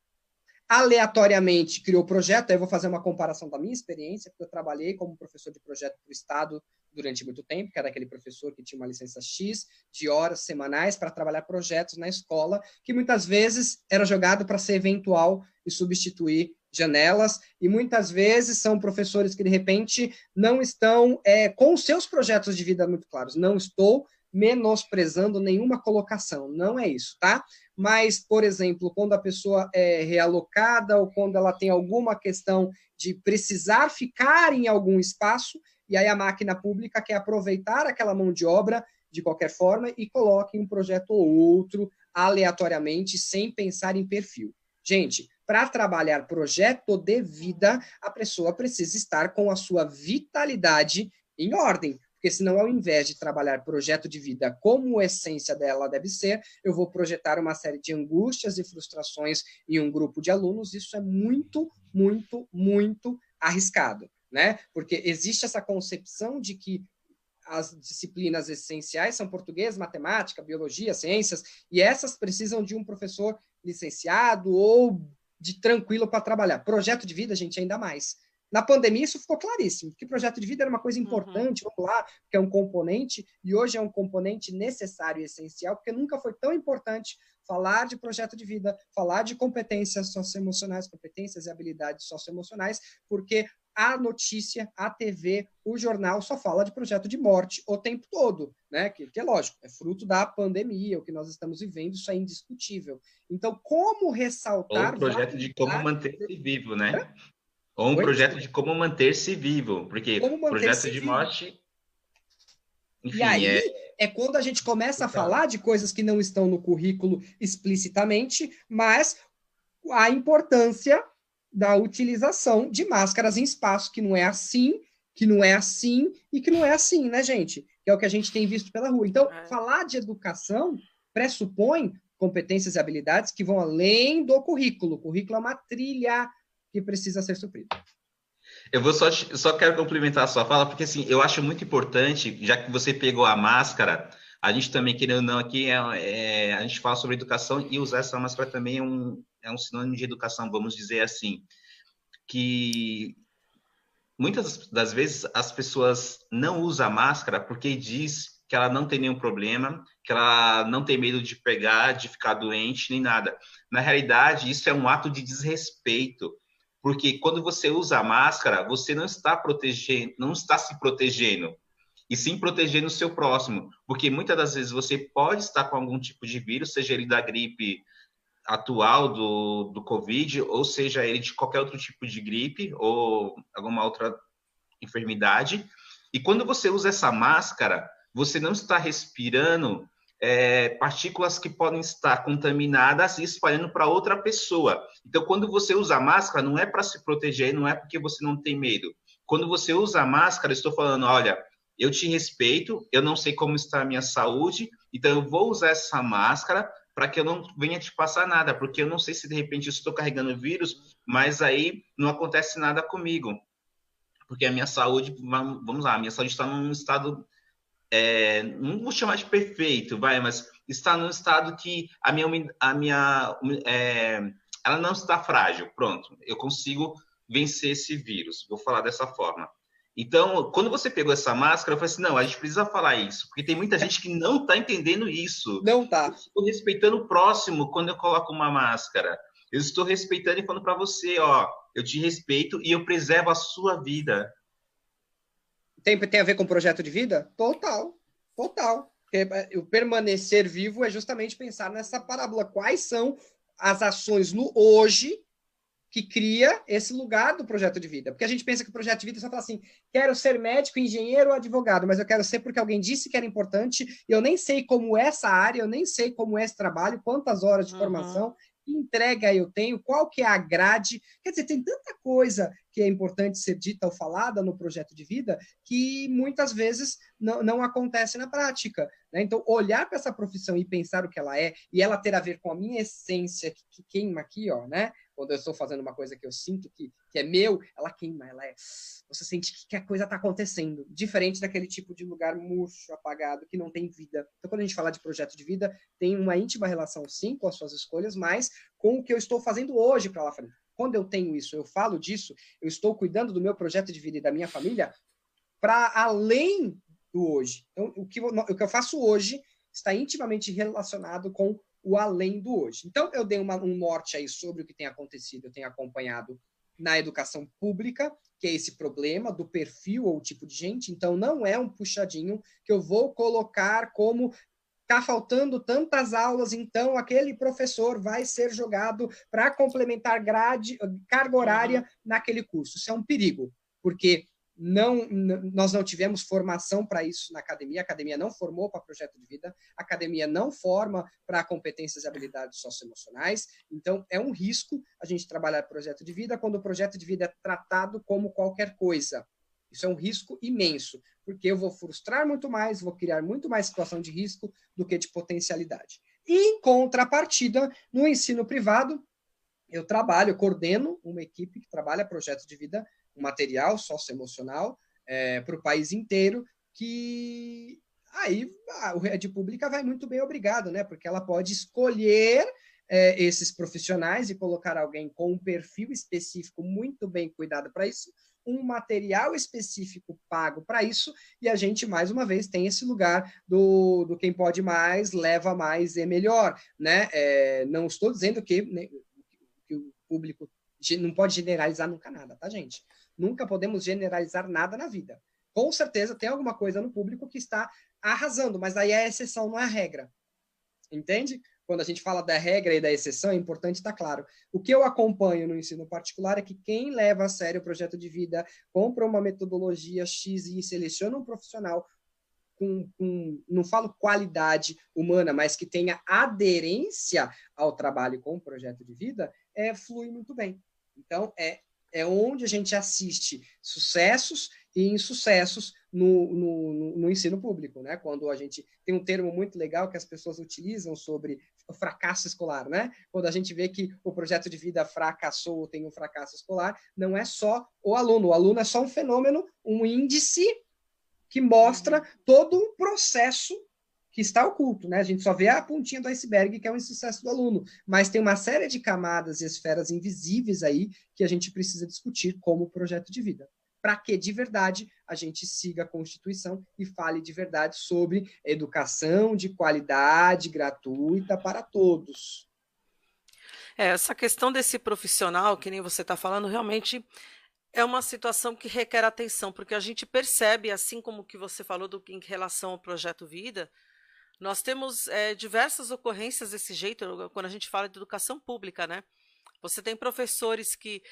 aleatoriamente criou o projeto, aí eu vou fazer uma comparação da minha experiência, porque eu trabalhei como professor de projeto para o Estado durante muito tempo, que era aquele professor que tinha uma licença X de horas semanais para trabalhar projetos na escola, que muitas vezes era jogado para ser eventual e substituir janelas, e muitas vezes são professores que, de repente, não estão com os seus projetos de vida muito claros. Não estou menosprezando nenhuma colocação, não é isso, tá? Mas, por exemplo, quando a pessoa é realocada ou quando ela tem alguma questão de precisar ficar em algum espaço, e aí a máquina pública quer aproveitar aquela mão de obra de qualquer forma e coloca em um projeto ou outro, aleatoriamente, sem pensar em perfil. Gente, para trabalhar projeto de vida, a pessoa precisa estar com a sua vitalidade em ordem. Porque senão, ao invés de trabalhar projeto de vida como a essência dela deve ser, eu vou projetar uma série de angústias e frustrações em um grupo de alunos. Isso é muito, muito, muito arriscado, né? Porque existe essa concepção de que as disciplinas essenciais são português, matemática, biologia, ciências, e essas precisam de um professor licenciado ou de tranquilo para trabalhar. Projeto de vida, gente, ainda mais. Na pandemia, isso ficou claríssimo, que projeto de vida era uma coisa importante, vamos lá, que é um componente, e hoje é um componente necessário e essencial, porque nunca foi tão importante falar de projeto de vida, falar de competências socioemocionais, competências e habilidades socioemocionais, porque a notícia, a TV, o jornal só fala de projeto de morte o tempo todo, né? Que é lógico, é fruto da pandemia, o que nós estamos vivendo, isso é indiscutível. Então, como ressaltar... Ou um projeto de como manter-se vivo, né? Ou um projeto de como manter-se vivo, porque projeto de morte... Enfim, e aí é quando a gente começa a falar de coisas que não estão no currículo explicitamente, mas a importância da utilização de máscaras em espaço, que não é assim, que não é assim e que não é assim, né, gente? Que é o que a gente tem visto pela rua. Então, falar de educação pressupõe competências e habilidades que vão além do currículo. O currículo é uma trilha que precisa ser suprida. Eu vou só quero complementar a sua fala, porque assim, eu acho muito importante, já que você pegou a máscara, a gente também, querendo ou não, aqui a gente fala sobre educação e usar essa máscara também é um sinônimo de educação, vamos dizer assim, que muitas das vezes as pessoas não usam a máscara porque diz que ela não tem nenhum problema, que ela não tem medo de pegar, de ficar doente, nem nada. Na realidade, isso é um ato de desrespeito, porque quando você usa a máscara, você não está protegendo, não está se protegendo, e sim protegendo o seu próximo, porque muitas das vezes você pode estar com algum tipo de vírus, seja ele da gripe atual do Covid, ou seja ele de qualquer outro tipo de gripe ou alguma outra enfermidade, E quando você usa essa máscara, você não está respirando partículas que podem estar contaminadas e espalhando para outra pessoa. Então, quando você usa a máscara, não é para se proteger, não é porque você não tem medo. Quando você usa a máscara, eu estou falando, olha, eu te respeito, eu não sei como está a minha saúde, então eu vou usar essa máscara para que eu não venha te passar nada, porque eu não sei se de repente eu estou carregando vírus, mas aí não acontece nada comigo. Porque a minha saúde, vamos lá, a minha saúde está num estado, não vou chamar de perfeito, mas está num estado que ela não está frágil, pronto, eu consigo vencer esse vírus, vou falar dessa forma. Então, quando você pegou essa máscara, eu falei assim, não, a gente precisa falar isso, porque tem muita gente que não está entendendo isso. Não está. Eu estou respeitando o próximo quando eu coloco uma máscara. Eu estou respeitando e falando para você, ó, eu te respeito e eu preservo a sua vida. Tem a ver com projeto de vida? Total. O permanecer vivo é justamente pensar nessa parábola. Quais são as ações no hoje que cria esse lugar do projeto de vida? Porque a gente pensa que o projeto de vida só fala assim, quero ser médico, engenheiro ou advogado, mas eu quero ser porque alguém disse que era importante, eu nem sei como é essa área, eu nem sei como é esse trabalho, quantas horas de formação, que entrega eu tenho, qual que é a grade. Quer dizer, tem tanta coisa que é importante ser dita ou falada no projeto de vida que muitas vezes não acontece na prática, né? Então, olhar para essa profissão e pensar o que ela é, e ela ter a ver com a minha essência, que queima aqui, ó, né? Quando eu estou fazendo uma coisa que eu sinto que é meu, ela queima, você sente que a coisa está acontecendo, diferente daquele tipo de lugar murcho, apagado, que não tem vida. Então, quando a gente fala de projeto de vida, tem uma íntima relação, sim, com as suas escolhas, mas com o que eu estou fazendo hoje para lá frente. Quando eu tenho isso, eu falo disso, eu estou cuidando do meu projeto de vida e da minha família para além do hoje. Então, o que eu faço hoje está intimamente relacionado com o além do hoje. Então, eu dei um norte aí sobre o que tem acontecido, eu tenho acompanhado na educação pública, que é esse problema do perfil ou tipo de gente. Então, não é um puxadinho que eu vou colocar como está faltando tantas aulas, então aquele professor vai ser jogado para complementar carga horária naquele curso. Isso é um perigo, porque nós não tivemos formação para isso na academia, a academia não formou para projeto de vida, a academia não forma para competências e habilidades socioemocionais, então é um risco a gente trabalhar projeto de vida quando o projeto de vida é tratado como qualquer coisa. Isso é um risco imenso, porque eu vou frustrar muito mais, vou criar muito mais situação de risco do que de potencialidade. E, em contrapartida, no ensino privado, eu coordeno uma equipe que trabalha projetos de vida, um material socioemocional para o país inteiro, que aí a rede pública vai muito bem, obrigado, né? Porque ela pode escolher esses profissionais e colocar alguém com um perfil específico muito bem cuidado para isso, um material específico pago para isso, e a gente, mais uma vez, tem esse lugar do quem pode mais, leva mais e melhor, né? Não estou dizendo que o público não pode generalizar nunca nada, tá, gente? Nunca podemos generalizar nada na vida. Com certeza tem alguma coisa no público que está arrasando, mas aí é a exceção, não é a regra. Entende? Quando a gente fala da regra e da exceção, é importante estar claro. O que eu acompanho no ensino particular é que quem leva a sério o projeto de vida, compra uma metodologia X e seleciona um profissional com não falo qualidade humana, mas que tenha aderência ao trabalho com o projeto de vida, flui muito bem. Então, é onde a gente assiste sucessos e insucessos no ensino público, né? Quando a gente tem um termo muito legal que as pessoas utilizam sobre o fracasso escolar, né? Quando a gente vê que o projeto de vida fracassou ou tem um fracasso escolar, não é só o aluno é só um fenômeno, um índice que mostra todo um processo que está oculto, né? A gente só vê a pontinha do iceberg, que é o insucesso do aluno, mas tem uma série de camadas e esferas invisíveis aí que a gente precisa discutir como projeto de vida, para que, de verdade, a gente siga a Constituição e fale de verdade sobre educação de qualidade gratuita para todos. Essa questão desse profissional, que nem você está falando, realmente é uma situação que requer atenção, porque a gente percebe, assim como que você falou em relação ao Projeto Vida, nós temos diversas ocorrências desse jeito, quando a gente fala de educação pública, né? Você tem professores que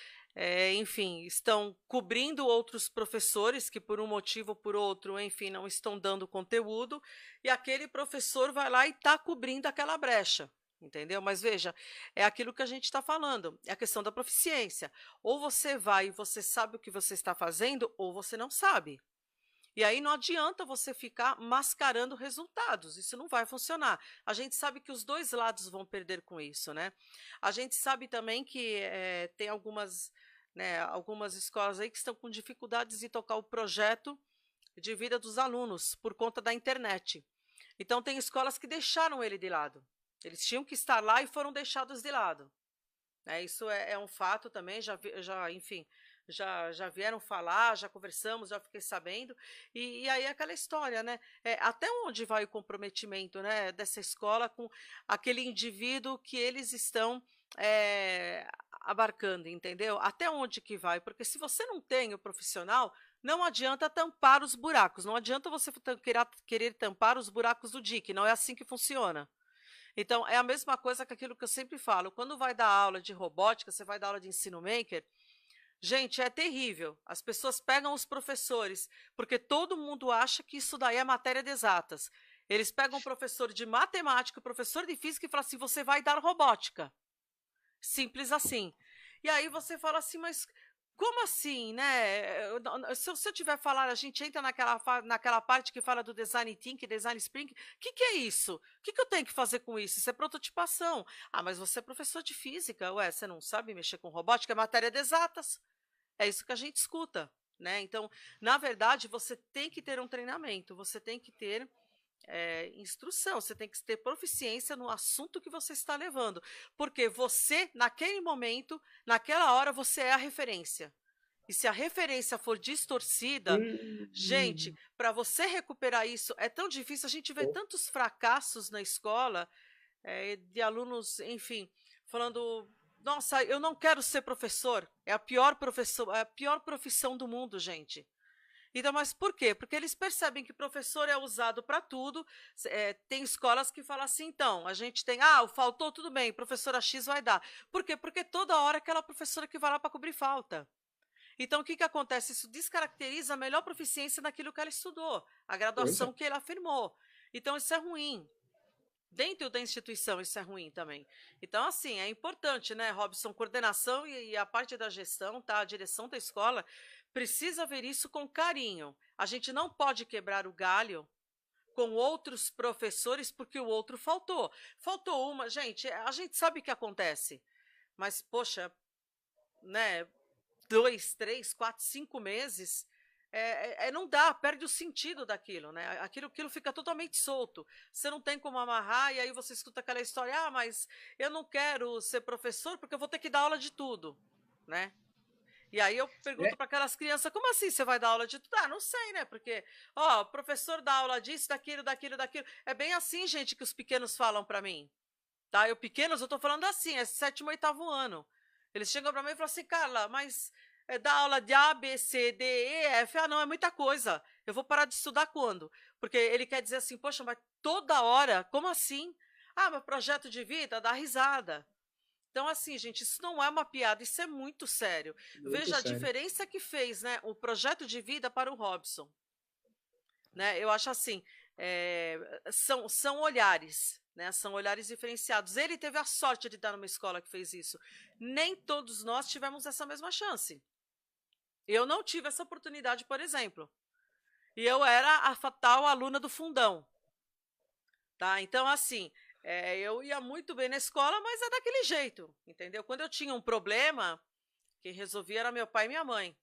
enfim, estão cobrindo outros professores que por um motivo ou por outro, enfim, não estão dando conteúdo, e aquele professor vai lá e está cobrindo aquela brecha. Entendeu? Mas veja, é aquilo que a gente está falando, é a questão da proficiência. Ou você vai e você sabe o que você está fazendo, ou você não sabe. E aí não adianta você ficar mascarando resultados, isso não vai funcionar. A gente sabe que os dois lados vão perder com isso, né? A gente sabe também que tem algumas, né, algumas escolas aí que estão com dificuldades em tocar o projeto de vida dos alunos por conta da internet. Então tem escolas que deixaram ele de lado. Eles tinham que estar lá e foram deixados de lado. Isso é um fato também, enfim, já vieram falar, já conversamos, já fiquei sabendo. E aí é aquela história, né? Até onde vai o comprometimento, né, dessa escola com aquele indivíduo que eles estão abarcando, entendeu? Até onde que vai? Porque se você não tem o profissional, não adianta tampar os buracos, não adianta você querer tampar os buracos do DIC, não é assim que funciona. Então, é a mesma coisa que aquilo que eu sempre falo. Quando vai dar aula de robótica, você vai dar aula de ensino maker, gente, é terrível. As pessoas pegam os professores, porque todo mundo acha que isso daí é matéria de exatas. Eles pegam o professor de matemática, o professor de física e falam assim, você vai dar robótica. Simples assim. E aí você fala assim, mas como assim, né? Se eu tiver falar, a gente entra naquela parte que fala do design thinking, design spring. O que é isso? O que eu tenho que fazer com isso? Isso é prototipação. Ah, mas você é professor de física. Ué, você não sabe mexer com robótica? É matéria de exatas. É isso que a gente escuta, né? Então, na verdade, você tem que ter um treinamento, você tem que ter instrução, você tem que ter proficiência no assunto que você está levando, porque você, naquele momento, naquela hora, você é a referência. E se a referência for distorcida, gente, para você recuperar isso é tão difícil. A gente vê tantos fracassos na escola, de alunos, enfim, falando, nossa, eu não quero ser professor, é a pior profissão do mundo, gente. Então, mas por quê? Porque eles percebem que professor é usado para tudo. Tem escolas que falam assim, então, a gente tem, faltou, tudo bem, professora X vai dar. Por quê? Porque toda hora é aquela professora que vai lá para cobrir falta. Então, o que acontece? Isso descaracteriza a melhor proficiência naquilo que ela estudou, a graduação que ela afirmou. Então, isso é ruim. Dentro da instituição, isso é ruim também. Então, assim, é importante, né, Robson, coordenação e a parte da gestão, tá? A direção da escola precisa ver isso com carinho. A gente não pode quebrar o galho com outros professores porque o outro faltou. Faltou uma, gente, a gente sabe o que acontece, mas, poxa, né, 2, 3, 4, 5 meses, não dá, perde o sentido daquilo, né? Aquilo fica totalmente solto. Você não tem como amarrar, e aí você escuta aquela história, mas eu não quero ser professor porque eu vou ter que dar aula de tudo, né? E aí eu pergunto para aquelas crianças, como assim você vai dar aula de tudo? Ah, não sei, né? Porque, o professor dá aula disso, daquilo. É bem assim, gente, que os pequenos falam para mim, tá? Pequenos, eu tô falando assim, é 7º, 8º ano. Eles chegam para mim e falam assim, Carla, mas dar aula de A, B, C, D, E, F, não, é muita coisa. Eu vou parar de estudar quando? Porque ele quer dizer assim, poxa, mas toda hora, como assim? Meu projeto de vida, dá risada. Então, assim, gente, isso não é uma piada, isso é muito sério. Veja a diferença que fez, né, o projeto de vida para o Robson. Né? Eu acho assim, são olhares, né? São olhares diferenciados. Ele teve a sorte de estar numa escola que fez isso. Nem todos nós tivemos essa mesma chance. Eu não tive essa oportunidade, por exemplo. E eu era a fatal aluna do fundão. Tá? Então, assim, eu ia muito bem na escola, mas é daquele jeito, entendeu? Quando eu tinha um problema, quem resolvia era meu pai e minha mãe.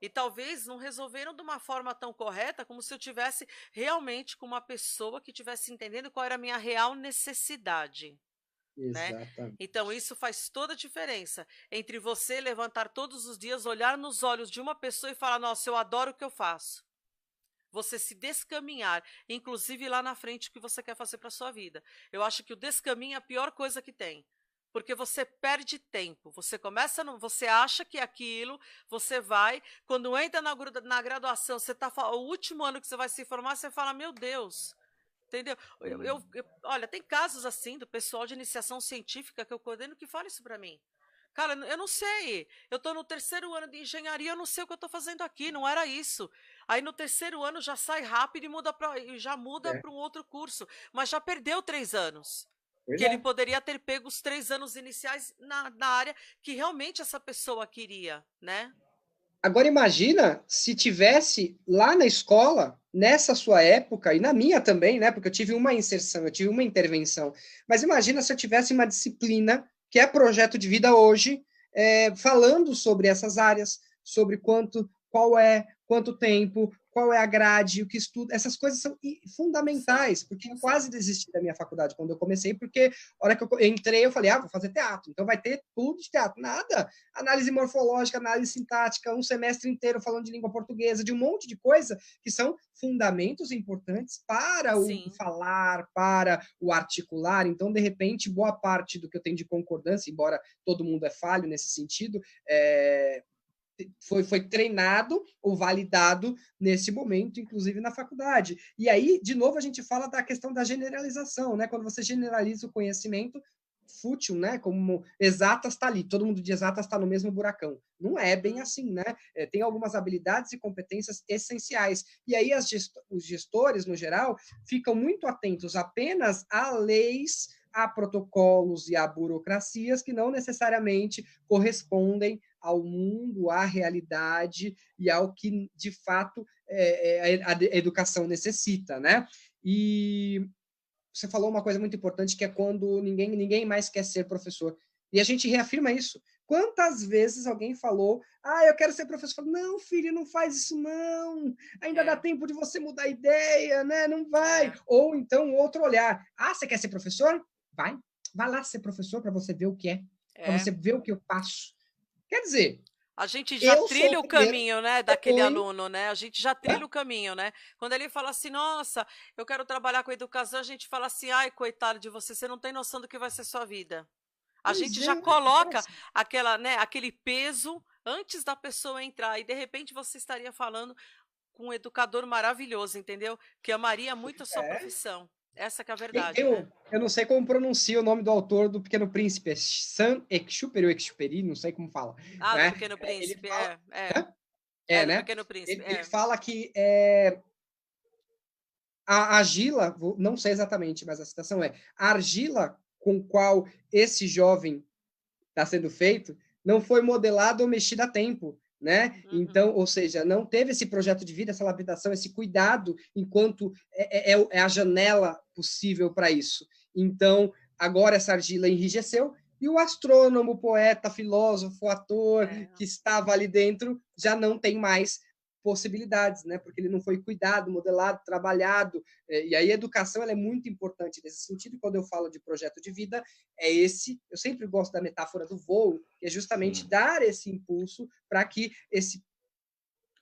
E talvez não resolveram de uma forma tão correta como se eu tivesse realmente com uma pessoa que tivesse entendendo qual era a minha real necessidade. Né? Então, isso faz toda a diferença entre você levantar todos os dias, olhar nos olhos de uma pessoa e falar, nossa, eu adoro o que eu faço. Você se descaminhar, inclusive lá na frente, o que você quer fazer para a sua vida. Eu acho que o descaminho é a pior coisa que tem. Porque você perde tempo, você você acha que aquilo, você vai, quando entra na graduação, você tá o último ano que você vai se formar, você fala, meu Deus, entendeu? Olha, tem casos assim do pessoal de iniciação científica que eu coordeno que fala isso para mim. Cara, eu não sei. Eu estou no 3º ano de engenharia, eu não sei o que eu estou fazendo aqui, não era isso. Aí no 3º ano já sai rápido e já muda É, para um outro curso, mas já perdeu 3 anos. pois Que ele é. poderia ter pego os 3 anos iniciais na área que realmente essa pessoa queria, né? Agora imagina se tivesse lá na escola, nessa sua época, e na minha também, né? Porque eu tive uma inserção, eu tive uma intervenção. Mas imagina se eu tivesse uma disciplina, que é projeto de vida hoje, falando sobre essas áreas, sobre quanto tempo, qual é a grade, o que estuda. Essas coisas são fundamentais, porque eu quase desisti da minha faculdade quando eu comecei, porque a hora que eu entrei, eu falei, vou fazer teatro, então vai ter tudo de teatro. Nada. Análise morfológica, análise sintática, um semestre inteiro falando de língua portuguesa, de um monte de coisa que são fundamentos importantes para o Sim. falar, para o articular. Então, de repente, boa parte do que eu tenho de concordância, embora todo mundo é falho nesse sentido, foi treinado ou validado nesse momento, inclusive na faculdade. E aí, de novo, a gente fala da questão da generalização, né? Quando você generaliza o conhecimento fútil, né? Como exatas está ali, todo mundo de exatas está no mesmo buracão. Não é bem assim, né? Tem algumas habilidades e competências essenciais. E aí os gestores, no geral, ficam muito atentos apenas a leis, a protocolos e a burocracias que não necessariamente correspondem ao mundo, à realidade e ao que, de fato, a educação necessita, né? E você falou uma coisa muito importante, que é quando ninguém mais quer ser professor. E a gente reafirma isso. Quantas vezes alguém falou, eu quero ser professor? Não, filho, não faz isso não. Ainda dá tempo de você mudar a ideia, né? Não vai. Ou então, outro olhar. Você quer ser professor? Vai lá ser professor para você ver o que é. Para você ver o que eu passo. Quer dizer, a gente já trilha o caminho, né, daquele aluno, né? A gente já trilha o caminho, né? Quando ele fala assim, nossa, eu quero trabalhar com educação, a gente fala assim, ai, coitado de você, você não tem noção do que vai ser sua vida. A gente já coloca aquele peso antes da pessoa entrar, e de repente você estaria falando com um educador maravilhoso, entendeu? Que amaria muito a sua profissão. Essa que é a verdade, né? Eu não sei como pronuncia o nome do autor do Pequeno Príncipe, é Saint-Exupéry ou Exupéry, não sei como fala. Do Pequeno Príncipe, do né? Pequeno Príncipe. Ele fala que a argila, não sei exatamente, mas a citação a argila com qual esse jovem está sendo feito não foi modelada ou mexida a tempo, né? Então, ou seja, não teve esse projeto de vida, essa lapidação, esse cuidado, enquanto é a janela possível para isso. Então, agora essa argila enrijeceu, e o astrônomo, poeta, filósofo, ator que estava ali dentro já não tem mais possibilidades, né? Porque ele não foi cuidado, modelado, trabalhado. E aí a educação ela é muito importante nesse sentido. E quando eu falo de projeto de vida, eu sempre gosto da metáfora do voo, que é justamente dar esse impulso para que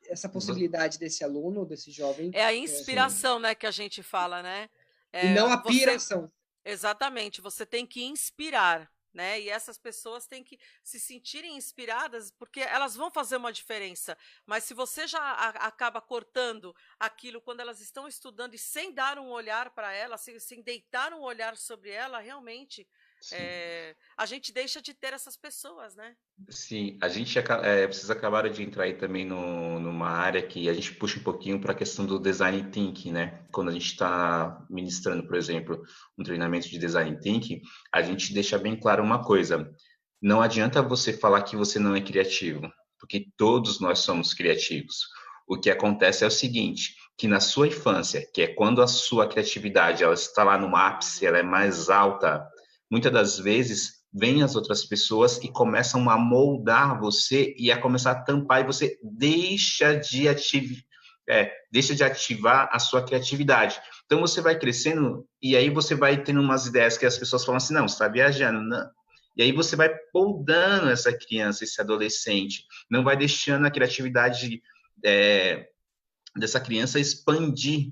essa possibilidade desse aluno, desse jovem... É a inspiração, né, que a gente fala, né? E não a piração. Exatamente, você tem que inspirar, né? E essas pessoas têm que se sentirem inspiradas, porque elas vão fazer uma diferença. Mas se você já acaba cortando aquilo quando elas estão estudando e sem dar um olhar para ela, sem deitar um olhar sobre ela, realmente a gente deixa de ter essas pessoas, né? Sim, vocês acabaram de entrar aí também numa área que a gente puxa um pouquinho para a questão do design thinking, né? Quando a gente está ministrando, por exemplo, um treinamento de design thinking, a gente deixa bem claro uma coisa: não adianta você falar que você não é criativo, porque todos nós somos criativos. O que acontece é o seguinte, que na sua infância, que é quando a sua criatividade ela está lá no ápice, ela é mais alta, muitas das vezes vêm as outras pessoas e começam a moldar você e a começar a tampar, e você deixa de ativar a sua criatividade. Então, você vai crescendo e aí você vai tendo umas ideias que as pessoas falam assim, não, você está viajando, não. E aí você vai moldando essa criança, esse adolescente, não vai deixando a criatividade dessa criança expandir.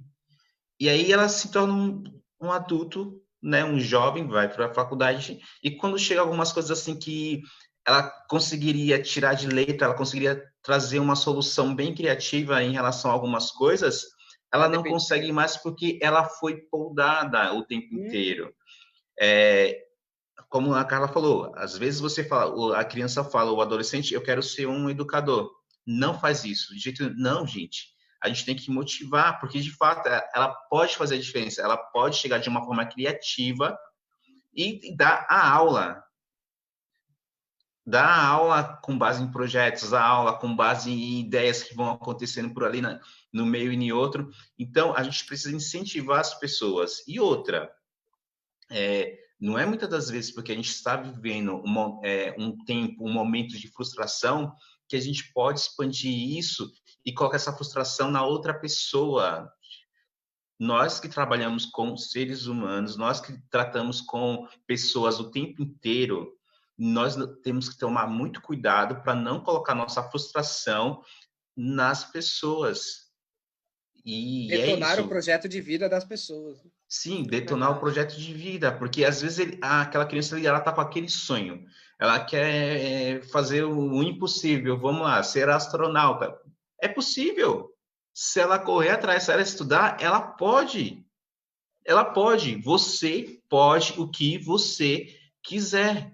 E aí ela se torna um adulto, né, um jovem, vai para a faculdade, e quando chega algumas coisas assim que ela conseguiria tirar de letra, ela conseguiria trazer uma solução bem criativa em relação a algumas coisas, ela não consegue mais porque ela foi podada o tempo inteiro. como a Carla falou, às vezes você fala, a criança fala, o adolescente, eu quero ser um educador. Não faz isso, de jeito não, gente. A gente tem que motivar, porque de fato ela pode fazer a diferença, ela pode chegar de uma forma criativa e dar a aula. Dar a aula com base em projetos, a aula com base em ideias que vão acontecendo por ali no meio e em outro. Então, a gente precisa incentivar as pessoas. E outra, não é muitas das vezes porque a gente está vivendo um tempo, um momento de frustração, que a gente pode expandir isso e colocar essa frustração na outra pessoa. Nós que trabalhamos com seres humanos, nós que tratamos com pessoas o tempo inteiro, nós temos que tomar muito cuidado para não colocar nossa frustração nas pessoas. E Detonar é o isso. projeto de vida das pessoas. Sim, detonar o projeto de vida, porque às vezes aquela criança ela está com aquele sonho, ela quer fazer o impossível, vamos lá, ser astronauta. É possível. Se ela correr atrás, se ela estudar, ela pode. Ela pode. Você pode o que você quiser.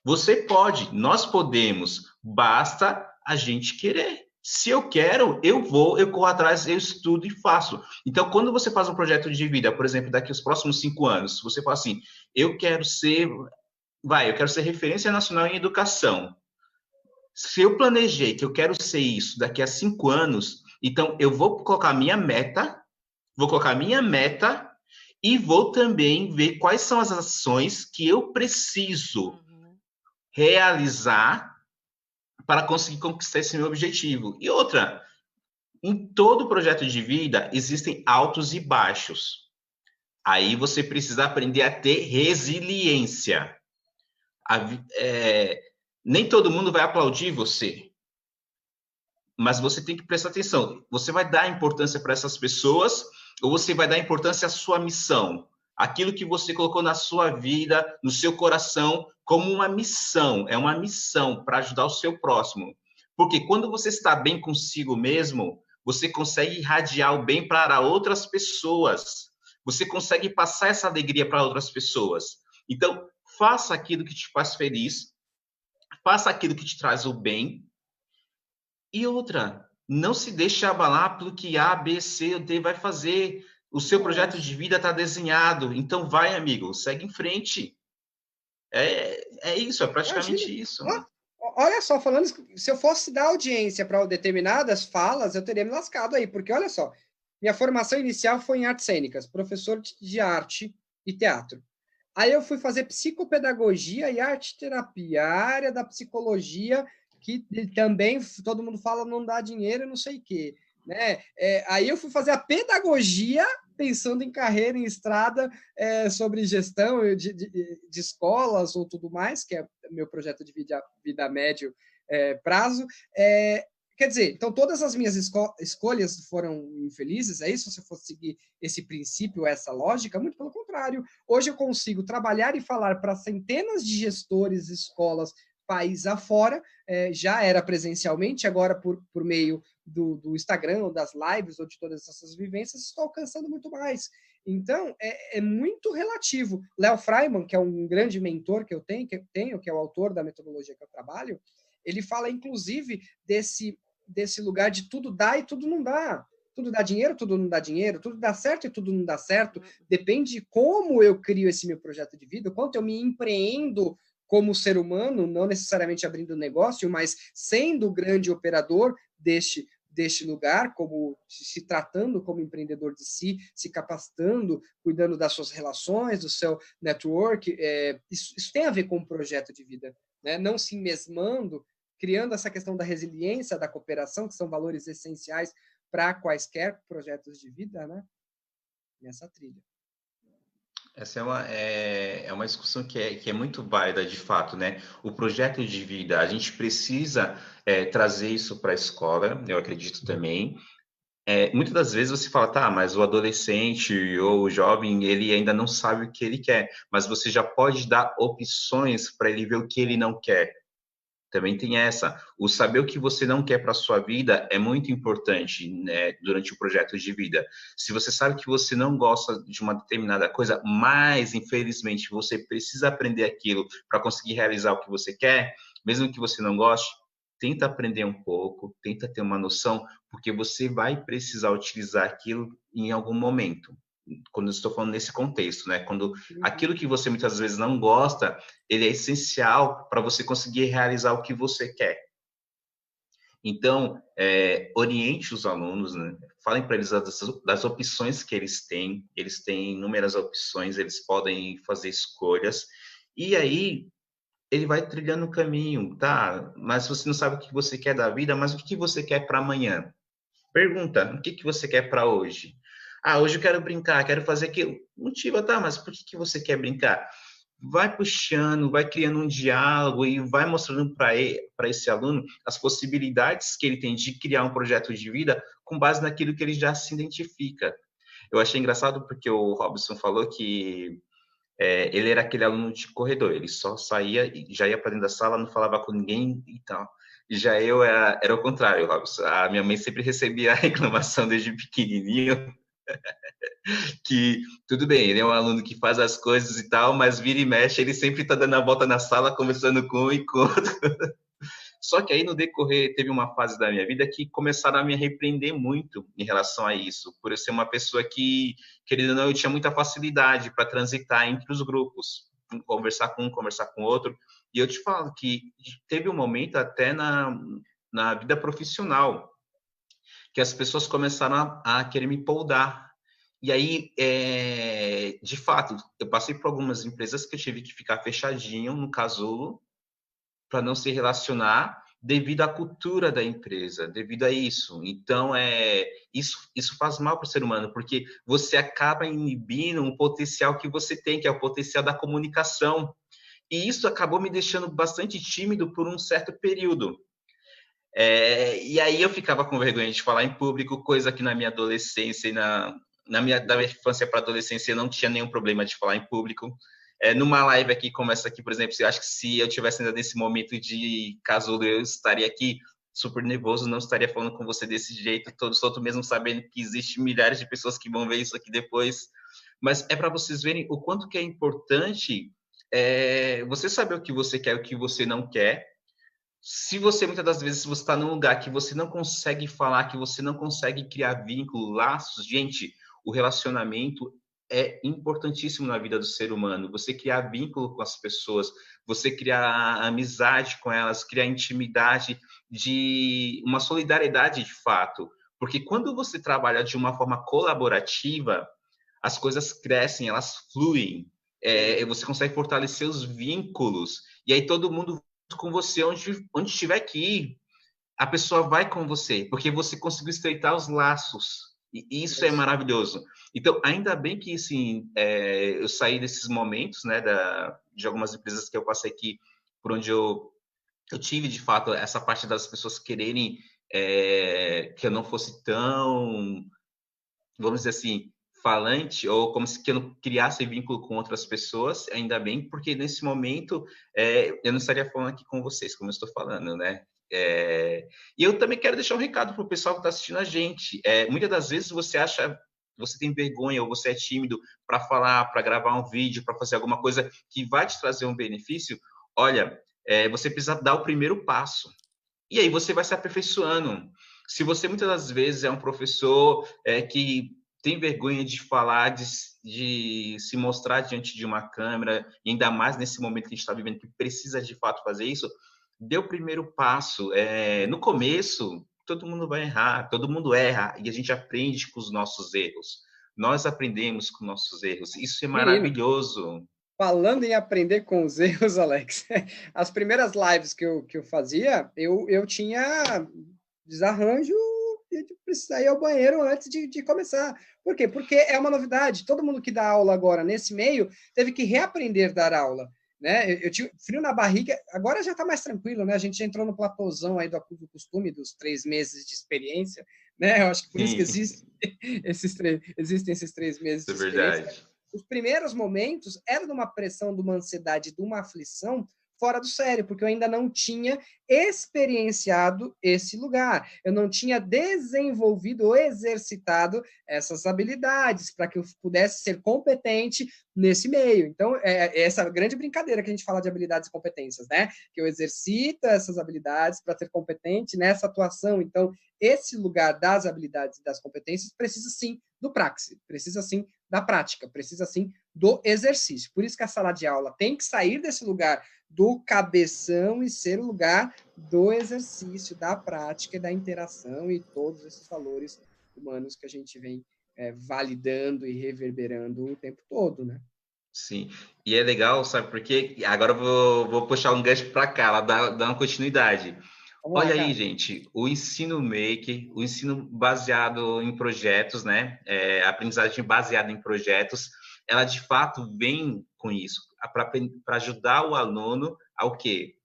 Você pode, nós podemos, basta a gente querer. Se eu quero, eu vou, eu corro atrás, eu estudo e faço. Então, quando você faz um projeto de vida, por exemplo, daqui aos próximos 5 anos, você fala assim, eu quero ser referência nacional em educação. Se eu planejei que eu quero ser isso daqui a 5 anos, então eu vou colocar minha meta e vou também ver quais são as ações que eu preciso realizar para conseguir conquistar esse meu objetivo. E outra, em todo projeto de vida existem altos e baixos. Aí você precisa aprender a ter resiliência. Nem todo mundo vai aplaudir você, mas você tem que prestar atenção. Você vai dar importância para essas pessoas ou você vai dar importância à sua missão? Aquilo que você colocou na sua vida, no seu coração, como uma missão. É uma missão para ajudar o seu próximo. Porque quando você está bem consigo mesmo, você consegue irradiar o bem para outras pessoas. Você consegue passar essa alegria para outras pessoas. Então, faça aquilo que te faz feliz. Faça aquilo que te traz o bem. E outra, não se deixe abalar pelo que A, B, C ou D vai fazer. O seu projeto de vida está desenhado. Então, vai, amigo, segue em frente. É isso, é praticamente isso. Olha só, falando, se eu fosse dar audiência para determinadas falas, eu teria me lascado aí, porque olha só, minha formação inicial foi em artes cênicas, professor de arte e teatro. Aí eu fui fazer psicopedagogia e arte-terapia, a área da psicologia, que também todo mundo fala não dá dinheiro, não sei o quê. Né? Aí eu fui fazer a pedagogia, pensando em carreira, em estrada, sobre gestão de escolas ou tudo mais, que é meu projeto de vida a médio prazo. Quer dizer, então todas as minhas escolhas foram infelizes, é isso? Se eu fosse seguir esse princípio, essa lógica? Muito pelo contrário. Hoje eu consigo trabalhar e falar para centenas de gestores, escolas, país afora, já era presencialmente, agora por meio do Instagram, ou das lives, ou de todas essas vivências, estou alcançando muito mais. Então, é muito relativo. Léo Freiman, que é um grande mentor que eu tenho, que é o autor da metodologia que eu trabalho, ele fala, inclusive, desse lugar de tudo dá e tudo não dá. Tudo dá dinheiro, tudo não dá dinheiro, tudo dá certo e tudo não dá certo. Depende de como eu crio esse meu projeto de vida, o quanto eu me empreendo como ser humano, não necessariamente abrindo negócio, mas sendo o grande operador deste lugar, como se tratando como empreendedor de si, se capacitando, cuidando das suas relações, do seu network. Isso tem a ver com um projeto de vida, né? Não se mesmando, criando essa questão da resiliência, da cooperação, que são valores essenciais para quaisquer projetos de vida, né? Nessa trilha. Essa é uma discussão que é muito válida, de fato, né? O projeto de vida, a gente precisa trazer isso para a escola, eu acredito também. Muitas das vezes você fala, tá, mas o adolescente ou o jovem, ele ainda não sabe o que ele quer, mas você já pode dar opções para ele ver o que ele não quer. Também tem essa. O saber o que você não quer para a sua vida é muito importante, né, durante o projeto de vida. Se você sabe que você não gosta de uma determinada coisa, mas, infelizmente, você precisa aprender aquilo para conseguir realizar o que você quer, mesmo que você não goste, tenta aprender um pouco, tenta ter uma noção, porque você vai precisar utilizar aquilo em algum momento. Quando eu estou falando nesse contexto, né? Quando aquilo que você muitas vezes não gosta, ele é essencial para você conseguir realizar o que você quer. Então, oriente os alunos, né? Falem para eles das opções que eles têm inúmeras opções, eles podem fazer escolhas, e aí ele vai trilhando o caminho, tá? Mas você não sabe o que você quer da vida, mas o que você quer para amanhã? Pergunta, o que você quer para hoje? Ah, hoje eu quero brincar, quero fazer aquilo. Motiva, tá, mas por que você quer brincar? Vai puxando, vai criando um diálogo e vai mostrando para esse aluno as possibilidades que ele tem de criar um projeto de vida com base naquilo que ele já se identifica. Eu achei engraçado porque o Robson falou que ele era aquele aluno de corredor, ele só saía e já ia para dentro da sala, não falava com ninguém e tal. Já eu era o contrário, Robson. A minha mãe sempre recebia a reclamação desde pequenininho que tudo bem, ele é um aluno que faz as coisas e tal, mas vira e mexe, ele sempre está dando a volta na sala, conversando com um e com outro. Só que aí, no decorrer, teve uma fase da minha vida que começaram a me repreender muito em relação a isso, por eu ser uma pessoa que, querendo ou não, eu tinha muita facilidade para transitar entre os grupos, conversar com um, conversar com outro. E eu te falo que teve um momento até na vida profissional que as pessoas começaram a querer me poldar. E aí, de fato, eu passei por algumas empresas que eu tive que ficar fechadinho no casulo para não se relacionar devido à cultura da empresa, devido a isso. Então, isso faz mal para o ser humano, porque você acaba inibindo um potencial que você tem, que é o potencial da comunicação. E isso acabou me deixando bastante tímido por um certo período. E aí eu ficava com vergonha de falar em público, coisa que na minha adolescência e da minha infância para adolescência eu não tinha nenhum problema de falar em público. Numa live aqui, como essa aqui, por exemplo, eu acho que se eu tivesse ainda nesse momento de casulo, eu estaria aqui super nervoso, não estaria falando com você desse jeito, todo mesmo sabendo que existe milhares de pessoas que vão ver isso aqui depois. Mas é para vocês verem o quanto que é importante você saber o que você quer, o que você não quer. Se você, muitas das vezes, você está num lugar que você não consegue falar, que você não consegue criar vínculo, laços, gente, o relacionamento é importantíssimo na vida do ser humano. Você criar vínculo com as pessoas, você criar amizade com elas, criar intimidade, de uma solidariedade de fato. Porque quando você trabalha de uma forma colaborativa, as coisas crescem, elas fluem. Você consegue fortalecer os vínculos. E aí todo mundo com você onde tiver que ir, a pessoa vai com você, porque você conseguiu estreitar os laços. E isso é maravilhoso. Então, ainda bem que assim, eu saí desses momentos, né, de algumas empresas que eu passei aqui, por onde eu tive, de fato, essa parte das pessoas quererem que eu não fosse tão, vamos dizer assim, falante, ou como se que eu não criasse vínculo com outras pessoas, ainda bem, porque nesse momento eu não estaria falando aqui com vocês, como eu estou falando, né? E eu também quero deixar um recado para o pessoal que está assistindo a gente. Muitas das vezes você tem vergonha ou você é tímido para falar, para gravar um vídeo, para fazer alguma coisa que vai te trazer um benefício. Olha, você precisa dar o primeiro passo. E aí você vai se aperfeiçoando. Se você muitas das vezes é um professor que tem vergonha de falar, de se mostrar diante de uma câmera, e ainda mais nesse momento que a gente está vivendo, que precisa de fato fazer isso, dê o primeiro passo. No começo, todo mundo vai errar, todo mundo erra, e a gente aprende com os nossos erros. Nós aprendemos com nossos erros. Isso é maravilhoso. Falando em aprender com os erros, Alex, as primeiras lives que eu fazia, eu tinha desarranjo de precisar ir ao banheiro antes de começar. Por quê? Porque é uma novidade. Todo mundo que dá aula agora nesse meio teve que reaprender a dar aula. Né? Eu tinha frio na barriga, agora já está mais tranquilo, né? A gente já entrou no platôzão aí do costume dos 3 meses de experiência, né? Eu acho que por isso que existem esses 3 meses de experiência. Verdade. Os primeiros momentos eram de uma pressão, de uma ansiedade, de uma aflição fora do sério, porque eu ainda não tinha experienciado esse lugar, eu não tinha desenvolvido ou exercitado essas habilidades para que eu pudesse ser competente nesse meio. Então, é essa grande brincadeira que a gente fala de habilidades e competências, né? Que eu exercito essas habilidades para ser competente nessa atuação. Então, esse lugar das habilidades e das competências precisa sim do praxis, precisa sim da prática, precisa sim do exercício. Por isso que a sala de aula tem que sair desse lugar do cabeção e ser o lugar do exercício, da prática e da interação e todos esses valores humanos que a gente vem validando e reverberando o tempo todo, né? Sim, e é legal, sabe por quê? Agora eu vou puxar um gancho para cá, ela dá uma continuidade. Vamos Olha lá, aí, cara. gente, o ensino maker, o ensino baseado em projetos, né? A aprendizagem baseada em projetos, ela de fato vem com isso, para ajudar o aluno ao quê?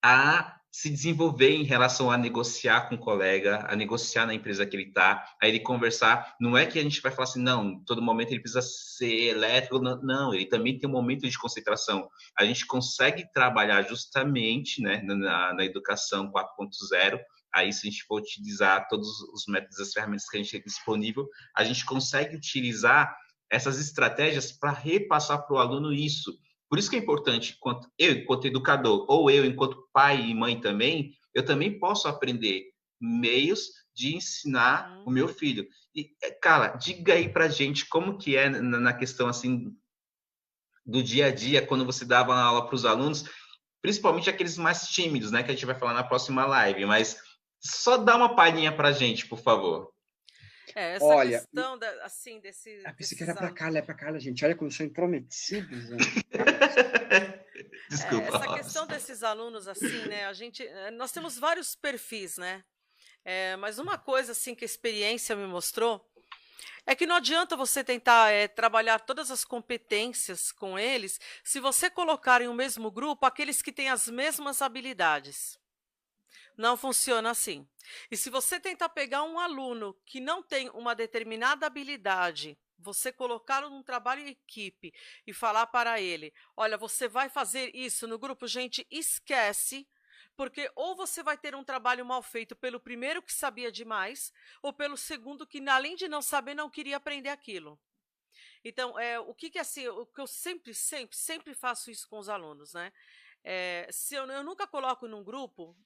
A se desenvolver em relação a negociar com o colega, a negociar na empresa que ele está, a ele conversar. Não é que a gente vai falar assim, não, todo momento ele precisa ser elétrico, não, ele também tem um momento de concentração. A gente consegue trabalhar justamente, né, na educação 4.0, aí se a gente for utilizar todos os métodos, as ferramentas que a gente tem disponível, a gente consegue utilizar essas estratégias para repassar para o aluno isso. Por isso que é importante, enquanto educador, ou eu, enquanto pai e mãe também, eu também posso aprender meios de ensinar o meu filho. E, cara, diga aí pra gente como que é na questão, assim, do dia a dia, quando você dava aula para os alunos, principalmente aqueles mais tímidos, né, que a gente vai falar na próxima live, mas só dá uma palhinha pra gente, por favor. Essa Olha, questão assim, pensei que era para Carla, gente. Olha como são intrometidos. Né? Desculpa. Essa questão desses alunos, assim, né? Nós temos vários perfis, né? Mas uma coisa, assim, que a experiência me mostrou é que não adianta você tentar trabalhar todas as competências com eles se você colocar em um mesmo grupo aqueles que têm as mesmas habilidades. Não funciona assim. E se você tentar pegar um aluno que não tem uma determinada habilidade, você colocá-lo num trabalho em equipe e falar para ele, olha, você vai fazer isso no grupo, gente, esquece, porque ou você vai ter um trabalho mal feito pelo primeiro que sabia demais, ou pelo segundo que, além de não saber, não queria aprender aquilo. Então, o que assim, o que eu sempre faço isso com os alunos, né? Se eu nunca coloco num grupo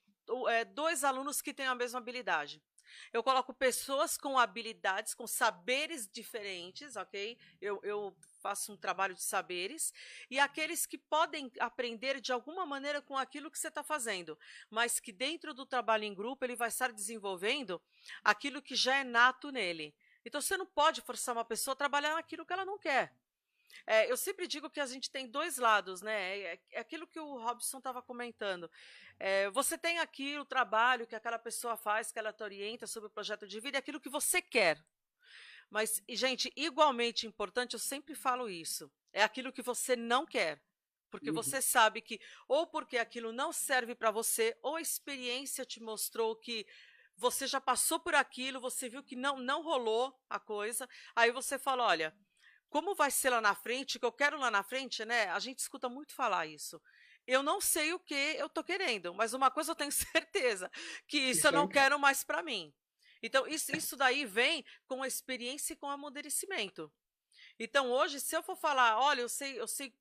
dois alunos que têm a mesma habilidade. Eu coloco pessoas com habilidades, com saberes diferentes, ok? Eu faço um trabalho de saberes, e aqueles que podem aprender de alguma maneira com aquilo que você está fazendo, mas que dentro do trabalho em grupo ele vai estar desenvolvendo aquilo que já é nato nele. Então você não pode forçar uma pessoa a trabalhar naquilo que ela não quer. Eu sempre digo que a gente tem dois lados, né? É aquilo que o Robson estava comentando. Você tem aqui o trabalho que aquela pessoa faz, que ela te orienta sobre o projeto de vida, é aquilo que você quer. Mas, gente, igualmente importante, eu sempre falo isso, é aquilo que você não quer. Porque você sabe que, ou porque aquilo não serve para você, ou a experiência te mostrou que você já passou por aquilo, você viu que não rolou a coisa, aí você fala, olha, como vai ser lá na frente, que eu quero lá na frente, né? A gente escuta muito falar isso. Eu não sei o que eu tô querendo, mas uma coisa eu tenho certeza, que isso eu não quero mais para mim. Então, isso daí vem com a experiência e com o amadurecimento. Então, hoje, se eu for falar, olha, eu sei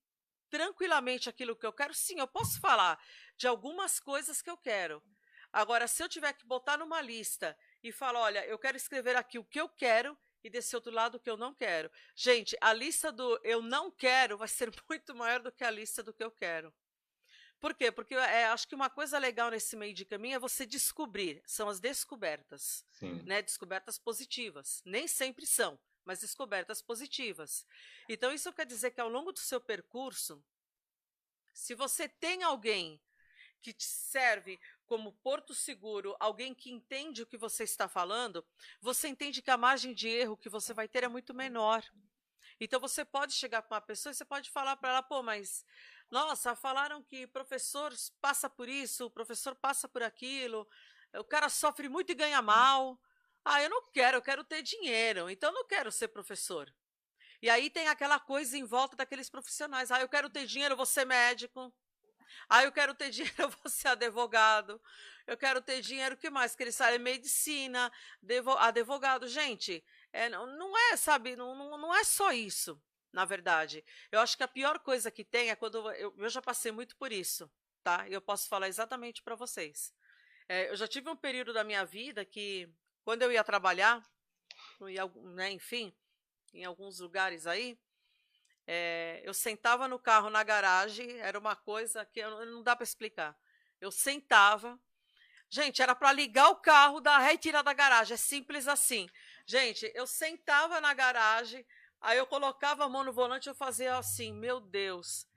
tranquilamente aquilo que eu quero, sim, eu posso falar de algumas coisas que eu quero. Agora, se eu tiver que botar numa lista e falar, olha, eu quero escrever aqui o que eu quero, e desse outro lado o que eu não quero. Gente, a lista do eu não quero vai ser muito maior do que a lista do que eu quero. Por quê? Porque acho que uma coisa legal nesse meio de caminho é você descobrir, são as descobertas, né? Descobertas positivas. Nem sempre são, mas descobertas positivas. Então, isso quer dizer que ao longo do seu percurso, se você tem alguém que te serve como porto seguro, alguém que entende o que você está falando, você entende que a margem de erro que você vai ter é muito menor. Então, você pode chegar com uma pessoa e você pode falar para ela, pô, mas, nossa, falaram que professor passa por isso, o professor passa por aquilo, o cara sofre muito e ganha mal. Ah, eu não quero, eu quero ter dinheiro, então eu não quero ser professor. E aí tem aquela coisa em volta daqueles profissionais. Ah, eu quero ter dinheiro, eu vou ser médico. Ah, eu quero ter dinheiro, eu vou ser advogado. Eu quero ter dinheiro, o que mais? Que eles sabem medicina, advogado. Gente, não é, sabe, não é só isso, na verdade. Eu acho que a pior coisa que tem é quando eu já passei muito por isso, tá? E eu posso falar exatamente para vocês. Eu já tive um período da minha vida que, quando eu ia trabalhar, né, enfim, em alguns lugares aí, eu sentava no carro na garagem, era uma coisa que não dá para explicar. Eu sentava, gente, era para ligar o carro, dar ré e tirar da garagem, é simples assim. Gente, eu sentava na garagem, aí eu colocava a mão no volante e eu fazia assim, meu Deus,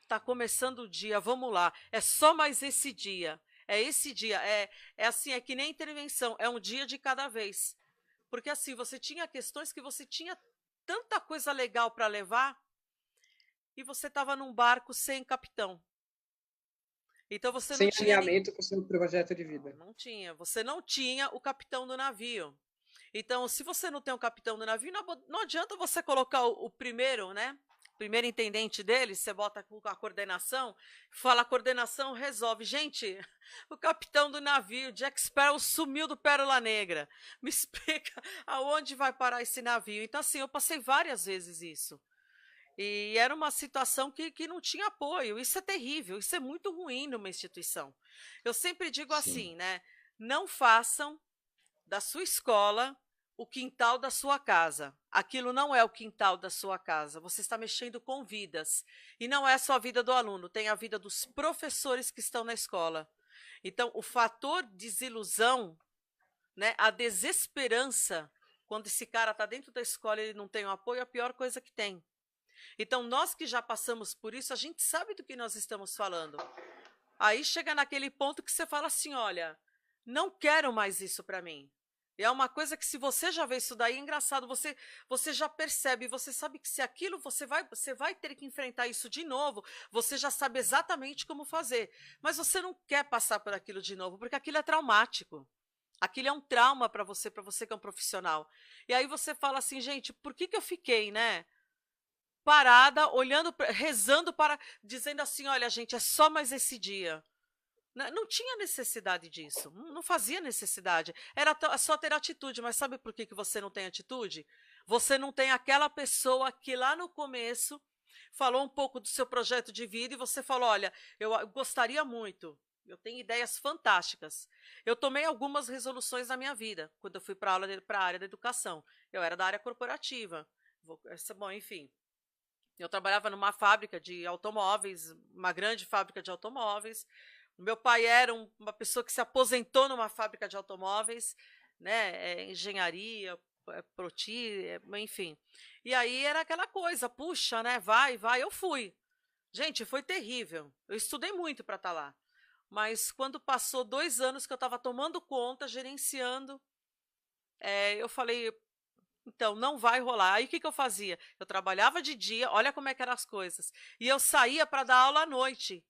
tá começando o dia, vamos lá, é só mais esse dia. É esse dia, é assim, é que nem intervenção, é um dia de cada vez. Porque assim, você tinha questões que você tinha tanta coisa legal para levar e você estava num barco sem capitão. Então você sem não tinha alinhamento com o seu projeto de vida. Não tinha. Você não tinha o capitão do navio. Então, se você não tem o capitão do navio, não adianta você colocar o primeiro, né? Primeiro intendente dele, você bota com a coordenação, fala a coordenação, resolve. Gente, o capitão do navio, Jack Sparrow, sumiu do Pérola Negra. Me explica aonde vai parar esse navio. Então, assim, eu passei várias vezes isso. E era uma situação que não tinha apoio. Isso é terrível, isso é muito ruim numa instituição. Eu sempre digo assim, né? Não façam da sua escola o quintal da sua casa. Aquilo não é o quintal da sua casa. Você está mexendo com vidas. E não é só a vida do aluno, tem a vida dos professores que estão na escola. Então, o fator desilusão, né, a desesperança, quando esse cara está dentro da escola e ele não tem o apoio, é a pior coisa que tem. Então, nós que já passamos por isso, a gente sabe do que nós estamos falando. Aí chega naquele ponto que você fala assim, olha, não quero mais isso para mim. E é uma coisa que, se você já vê isso daí, é engraçado, você já percebe, você sabe que se aquilo você vai ter que enfrentar isso de novo, você já sabe exatamente como fazer. Mas você não quer passar por aquilo de novo, porque aquilo é traumático. Aquilo é um trauma para você que é um profissional. E aí você fala assim, gente, por que eu fiquei, né? Parada, olhando, rezando dizendo assim, olha, gente, é só mais esse dia. Não tinha necessidade disso, não fazia necessidade. Era só ter atitude, mas sabe por que você não tem atitude? Você não tem aquela pessoa que lá no começo falou um pouco do seu projeto de vida e você falou, olha, eu gostaria muito, eu tenho ideias fantásticas. Eu tomei algumas resoluções na minha vida, quando eu fui para a área da educação. Eu era da área corporativa. Bom, enfim. Eu trabalhava numa fábrica de automóveis, uma grande fábrica de automóveis. O meu pai era uma pessoa que se aposentou numa fábrica de automóveis, né? Engenharia, Proti, enfim. E aí era aquela coisa, puxa, né? Vai. Eu fui. Gente, foi terrível. Eu estudei muito para estar lá. Mas quando passou 2 anos que eu estava tomando conta, gerenciando, eu falei, então, não vai rolar. Aí o que eu fazia? Eu trabalhava de dia, olha como é que eram as coisas. E eu saía para dar aula à noite,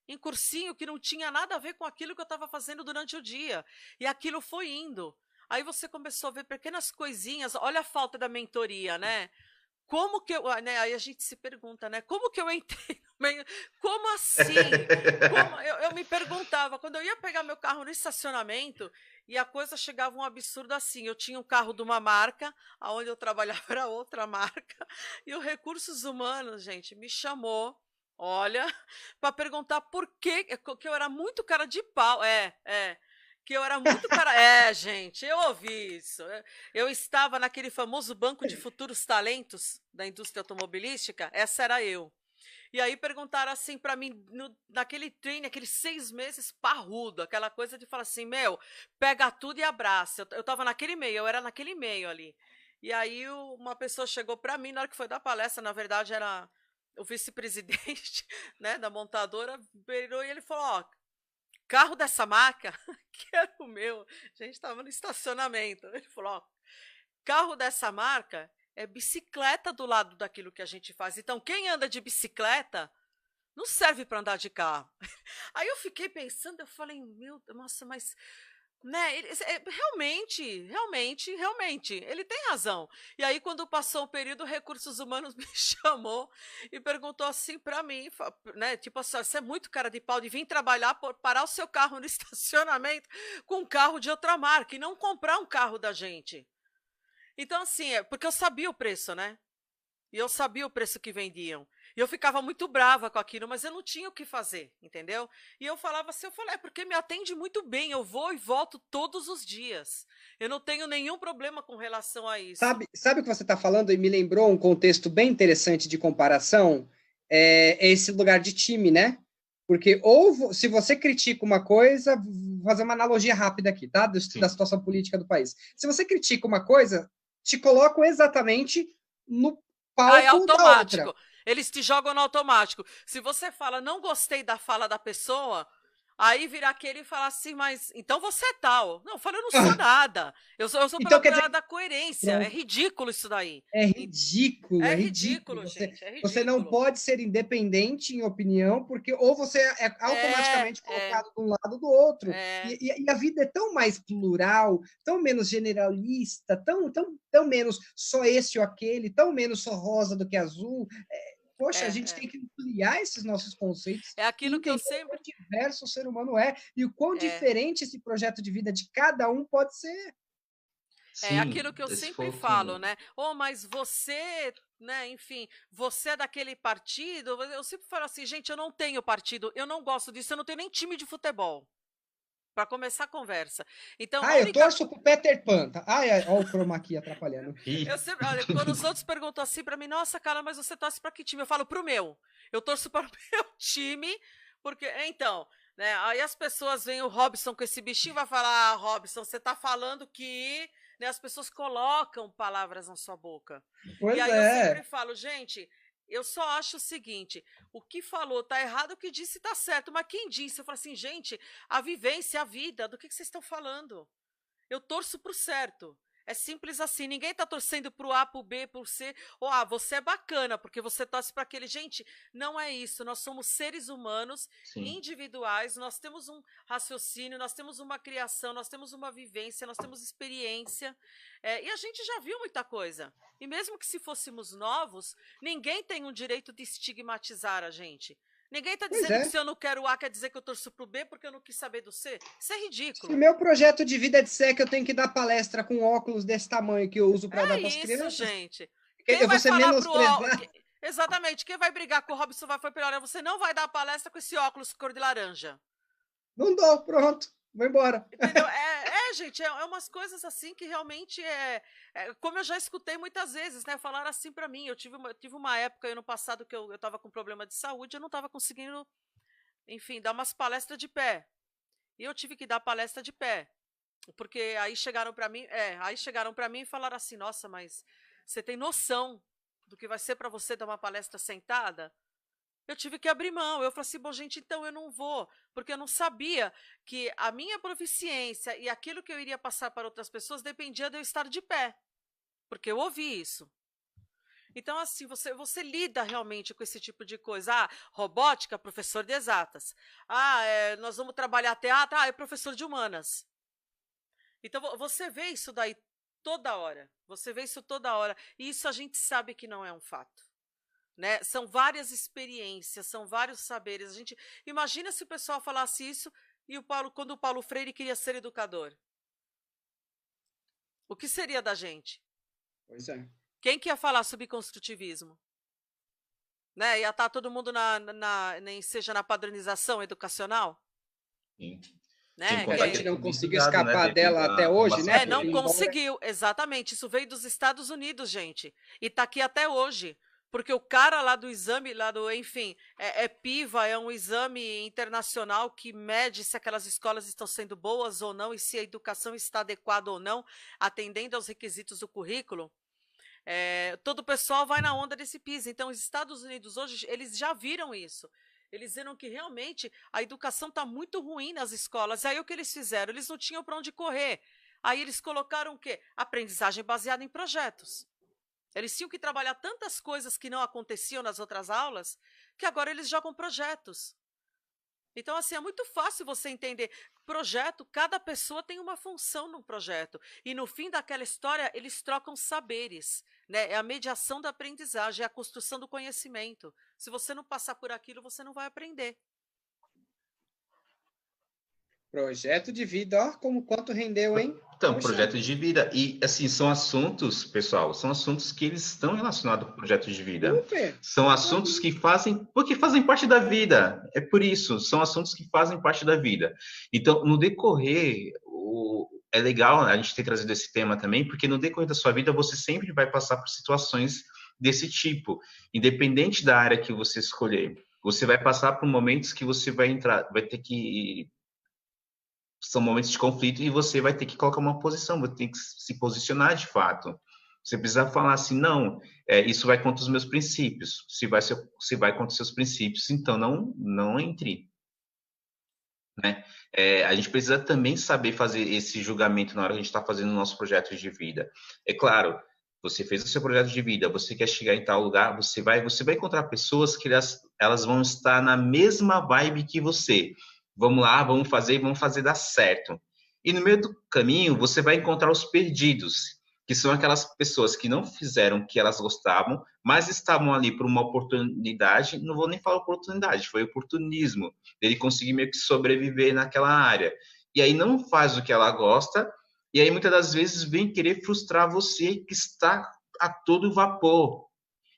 em cursinho que não tinha nada a ver com aquilo que eu estava fazendo durante o dia. E aquilo foi indo. Aí você começou a ver pequenas coisinhas, olha a falta da mentoria, né? Como que eu, né? Aí a gente se pergunta, né? Como que eu entrei no meio? Como assim? Eu me perguntava, quando eu ia pegar meu carro no estacionamento, e a coisa chegava um absurdo assim. Eu tinha um carro de uma marca, aonde eu trabalhava era outra marca, e o Recursos Humanos, gente, me chamou, olha, para perguntar por que eu era muito cara de pau. Que eu era muito cara. Gente, eu ouvi isso. Eu estava naquele famoso banco de futuros talentos da indústria automobilística, essa era eu. E aí perguntaram assim para mim, naquele treino, aqueles 6 meses parrudo, aquela coisa de falar assim, meu, pega tudo e abraça. Eu estava naquele meio, eu era naquele meio ali. E aí uma pessoa chegou para mim, na hora que foi dar palestra, na verdade era o vice-presidente, né, da montadora, virou e ele falou, ó, carro dessa marca, que era o meu, a gente estava no estacionamento, ele falou, ó, carro dessa marca é bicicleta do lado daquilo que a gente faz. Então, quem anda de bicicleta não serve para andar de carro. Aí eu fiquei pensando, eu falei, nossa, mas Né, realmente, ele tem razão. E aí, quando passou o período, Recursos Humanos me chamou e perguntou assim para mim, né, tipo assim: "Você é muito cara de pau de vir trabalhar, parar o seu carro no estacionamento com um carro de outra marca e não comprar um carro da gente". Então, assim, porque eu sabia o preço, né? E eu sabia o preço que vendiam. E eu ficava muito brava com aquilo, mas eu não tinha o que fazer, entendeu? E eu falava assim, porque me atende muito bem, eu vou e volto todos os dias. Eu não tenho nenhum problema com relação a isso. Sabe o que você está falando e me lembrou um contexto bem interessante de comparação? É esse lugar de time, né? Porque se você critica uma coisa, vou fazer uma analogia rápida aqui, tá? Da situação política do país. Se você critica uma coisa, te colocam exatamente no palco é automático. da outra. Eles te jogam no automático. Se você fala, não gostei da fala da pessoa, aí vira aquele e fala assim, mas então você é tal. Não, eu falo, eu não sou nada. Eu sou Então, pela da coerência. Pronto. É ridículo isso daí. É ridículo. É ridículo, gente. É ridículo. Você não pode ser independente em opinião, porque ou você é automaticamente colocado de um lado ou do outro. E a vida é tão mais plural, tão menos generalista, tão menos só esse ou aquele, tão menos só rosa do que azul. Poxa, a gente tem que ampliar esses nossos conceitos. É aquilo que eu sempre... O quão diverso o ser humano é e o quão diferente esse projeto de vida de cada um pode ser. É aquilo que eu sempre falo, né? Mas você, né, enfim, você é daquele partido. Eu sempre falo assim, gente, eu não tenho partido, eu não gosto disso, eu não tenho nem time de futebol. Para começar a conversa. Então, eu torço pro Peter Pan. Tá? Olha o chroma aqui atrapalhando. Eu sempre, olha, quando os outros perguntam assim para mim, nossa, cara, mas você torce para que time? Eu falo pro meu. Eu torço para o meu time, porque, então, né? Aí as pessoas veem o Robson com esse bichinho e vai falar, Robson, você tá falando que... Né, as pessoas colocam palavras na sua boca. Pois e aí eu sempre falo, gente, eu só acho o seguinte, o que falou tá errado, o que disse tá certo, mas quem disse? Eu falo assim, gente, a vivência, a vida, do que vocês estão falando? Eu torço pro certo. É simples assim, ninguém tá torcendo pro A, pro B, pro C, ou você é bacana, porque você torce para aquele. Gente, não é isso, nós somos seres humanos, individuais, nós temos um raciocínio, nós temos uma criação, nós temos uma vivência, nós temos experiência, e a gente já viu muita coisa. E mesmo que se fôssemos novos, ninguém tem um direito de estigmatizar a gente. Ninguém está dizendo que se eu não quero o A, quer dizer que eu torço pro B porque eu não quis saber do C. Isso é ridículo. Se o meu projeto de vida é de ser que eu tenho que dar palestra com óculos desse tamanho que eu uso para dar para as crianças. É isso, gente. Eu vou ser menosprezado. Exatamente. Quem vai brigar com o Robson vai pela hora. Você não vai dar palestra com esse óculos cor de laranja. Não dou, pronto. Vou embora. Entendeu? Gente, umas coisas assim que realmente como eu já escutei muitas vezes, né? Falaram assim para mim. Eu tive uma época ano passado que eu estava com problema de saúde, eu não estava conseguindo, enfim, dar umas palestras de pé. E eu tive que dar palestra de pé. Porque aí chegaram para mim e falaram assim, nossa, mas você tem noção do que vai ser para você dar uma palestra sentada? Eu tive que abrir mão. Eu falei assim, bom, gente, então eu não vou, porque eu não sabia que a minha proficiência e aquilo que eu iria passar para outras pessoas dependia de eu estar de pé, porque eu ouvi isso. Então, assim, você lida realmente com esse tipo de coisa. Robótica, professor de exatas. Nós vamos trabalhar teatro, é professor de humanas. Então, você vê isso daí toda hora. Você vê isso toda hora. E isso a gente sabe que não é um fato. Né? São várias experiências, são vários saberes. A gente imagina se o pessoal falasse isso e quando o Paulo Freire queria ser educador. O que seria da gente? Pois é. Quem que ia falar sobre construtivismo? Né? Ia estar todo mundo seja na padronização educacional? Sim. Né? A gente não conseguiu escapar dela até hoje, né? Não conseguiu, exatamente. Isso veio dos Estados Unidos, gente. E está aqui até hoje. Porque o cara lá do exame, enfim, PIVA, é um exame internacional que mede se aquelas escolas estão sendo boas ou não e se a educação está adequada ou não, atendendo aos requisitos do currículo. Todo o pessoal vai na onda desse PISA. Então, os Estados Unidos hoje, eles já viram isso. Eles viram que realmente a educação está muito ruim nas escolas. Aí o que eles fizeram? Eles não tinham para onde correr. Aí eles colocaram o quê? Aprendizagem baseada em projetos. Eles tinham que trabalhar tantas coisas que não aconteciam nas outras aulas, que agora eles jogam projetos. Então, assim, é muito fácil você entender. Projeto, cada pessoa tem uma função no projeto. E no fim daquela história, eles trocam saberes, né? É a mediação da aprendizagem, é a construção do conhecimento. Se você não passar por aquilo, você não vai aprender. Projeto de vida, ó, como quanto rendeu, hein? Então, Poxa. projeto de vida. E, assim, são assuntos, pessoal, são assuntos que eles estão relacionados com projeto de vida. Super. São assuntos que porque fazem parte da vida. É por isso, são assuntos que fazem parte da vida. Então, no decorrer, é legal a gente ter trazido esse tema também, porque no decorrer da sua vida, você sempre vai passar por situações desse tipo. Independente da área que você escolher, você vai passar por momentos que você vai ter que... São momentos de conflito e você vai ter que colocar uma posição, vai ter que se posicionar de fato. Você precisa falar assim, não, isso vai contra os meus princípios. Se vai contra os seus princípios, então não entre. Né? A gente precisa também saber fazer esse julgamento na hora que a gente está fazendo o nosso projeto de vida. É claro, você fez o seu projeto de vida, você quer chegar em tal lugar, você vai encontrar pessoas que elas vão estar na mesma vibe que você. Vamos lá, vamos fazer dar certo. E no meio do caminho, você vai encontrar os perdidos, que são aquelas pessoas que não fizeram o que elas gostavam, mas estavam ali por uma oportunidade, não vou nem falar oportunidade, foi oportunismo, dele conseguir meio que sobreviver naquela área. E aí não faz o que ela gosta, e aí muitas das vezes vem querer frustrar você que está a todo vapor.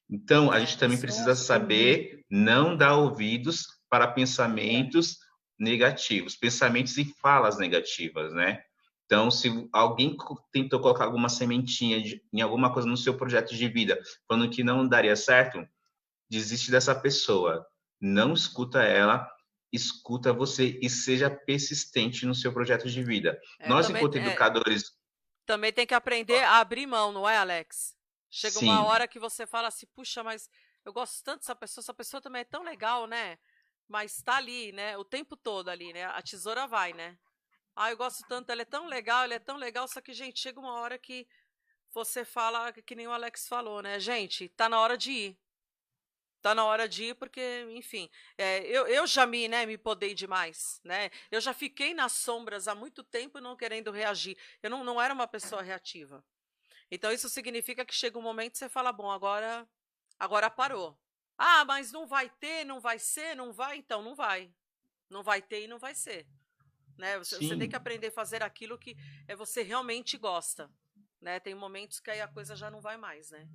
Então, a gente também precisa saber não dar ouvidos para pensamentos negativos, pensamentos e falas negativas, né? Então, se alguém tentou colocar alguma sementinha em alguma coisa no seu projeto de vida, falando que não daria certo, desiste dessa pessoa. Não escuta ela, escuta você e seja persistente no seu projeto de vida. Nós, enquanto educadores... Também tem que aprender a abrir mão, não é, Alex? Chega Sim. uma hora que você fala assim, puxa, mas eu gosto tanto dessa pessoa também é tão legal, né? Mas tá ali, né? O tempo todo ali, né? A tesoura vai, né? Ah, eu gosto tanto, ele é tão legal, só que, gente, chega uma hora que você fala, que nem o Alex falou, né? Gente, tá na hora de ir. Tá na hora de ir porque, enfim, eu já me podei demais, né? Eu já fiquei nas sombras há muito tempo não querendo reagir. Eu não era uma pessoa reativa. Então, isso significa que chega um momento que você fala, bom, agora parou. Ah, mas não vai ter, não vai ser, não vai? Então, não vai. Não vai ter e não vai ser. Né? Você tem que aprender a fazer aquilo que você realmente gosta. Né? Tem momentos que aí a coisa já não vai mais, né?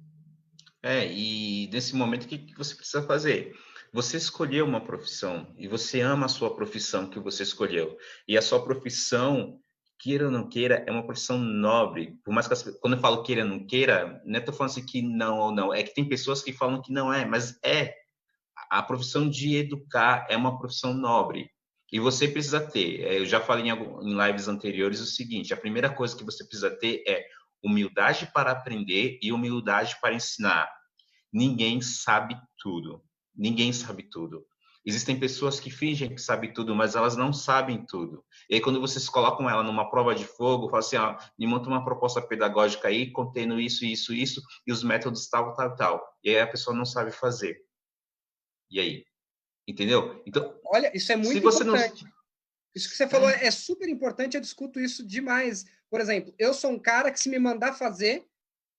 E nesse momento, o que você precisa fazer? Você escolheu uma profissão e você ama a sua profissão que você escolheu. E a sua profissão, queira ou não queira, é uma profissão nobre. Por mais que quando eu falo queira ou não queira, não estou falando assim que não ou não. É que tem pessoas que falam que não é, mas é. A profissão de educar é uma profissão nobre. E você precisa ter, eu já falei em lives anteriores o seguinte, a primeira coisa que você precisa ter é humildade para aprender e humildade para ensinar. Ninguém sabe tudo. Ninguém sabe tudo. Existem pessoas que fingem que sabem tudo, mas elas não sabem tudo. E aí, quando vocês colocam ela numa prova de fogo, fala assim, me monta uma proposta pedagógica aí, contendo isso, isso, isso, e os métodos tal, tal, tal. E aí a pessoa não sabe fazer. E aí? Entendeu? Então, olha, isso é muito importante. Isso que você falou é super importante, eu discuto isso demais. Por exemplo, eu sou um cara que se me mandar fazer,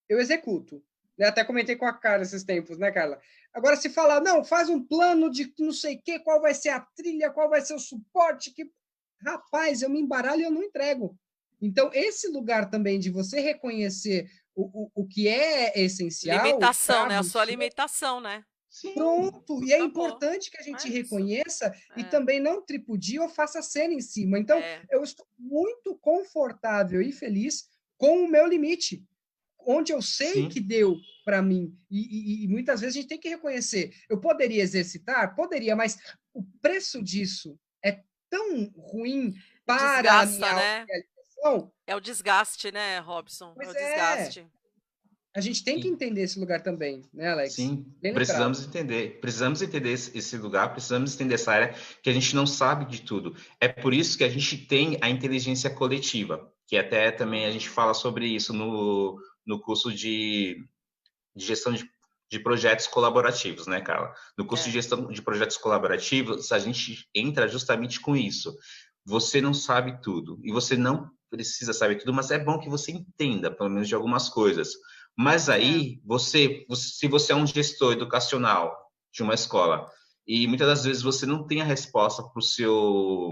eu executo. Né? Até comentei com a Carla esses tempos, né, Carla? Agora, se falar, não, faz um plano de não sei o quê, qual vai ser a trilha, qual vai ser o suporte, que... rapaz, eu me embaralho e eu não entrego. Então, esse lugar também de você reconhecer o que é essencial... Limitação, né? A sua limitação, né? Sim. Pronto, e é importante que a gente reconheça e também não tripudie ou faça cena em cima. Então, eu estou muito confortável e feliz com o meu limite, onde eu sei que deu para mim. E muitas vezes a gente tem que reconhecer. Eu poderia exercitar? Poderia, mas o preço disso é tão ruim para a minha realização. É o desgaste, né, Robson? Pois é o desgaste. A gente tem que entender esse lugar também, né, Alex? Sim, precisamos entender esse lugar, precisamos entender essa área que a gente não sabe de tudo. É por isso que a gente tem a inteligência coletiva, que até também a gente fala sobre isso no curso de gestão de projetos colaborativos, né, Carla? No curso de gestão de projetos colaborativos, a gente entra justamente com isso. Você não sabe tudo, e você não precisa saber tudo, mas é bom que você entenda, pelo menos, de algumas coisas. Mas aí, se você é um gestor educacional de uma escola, e muitas das vezes você não tem a resposta para o seu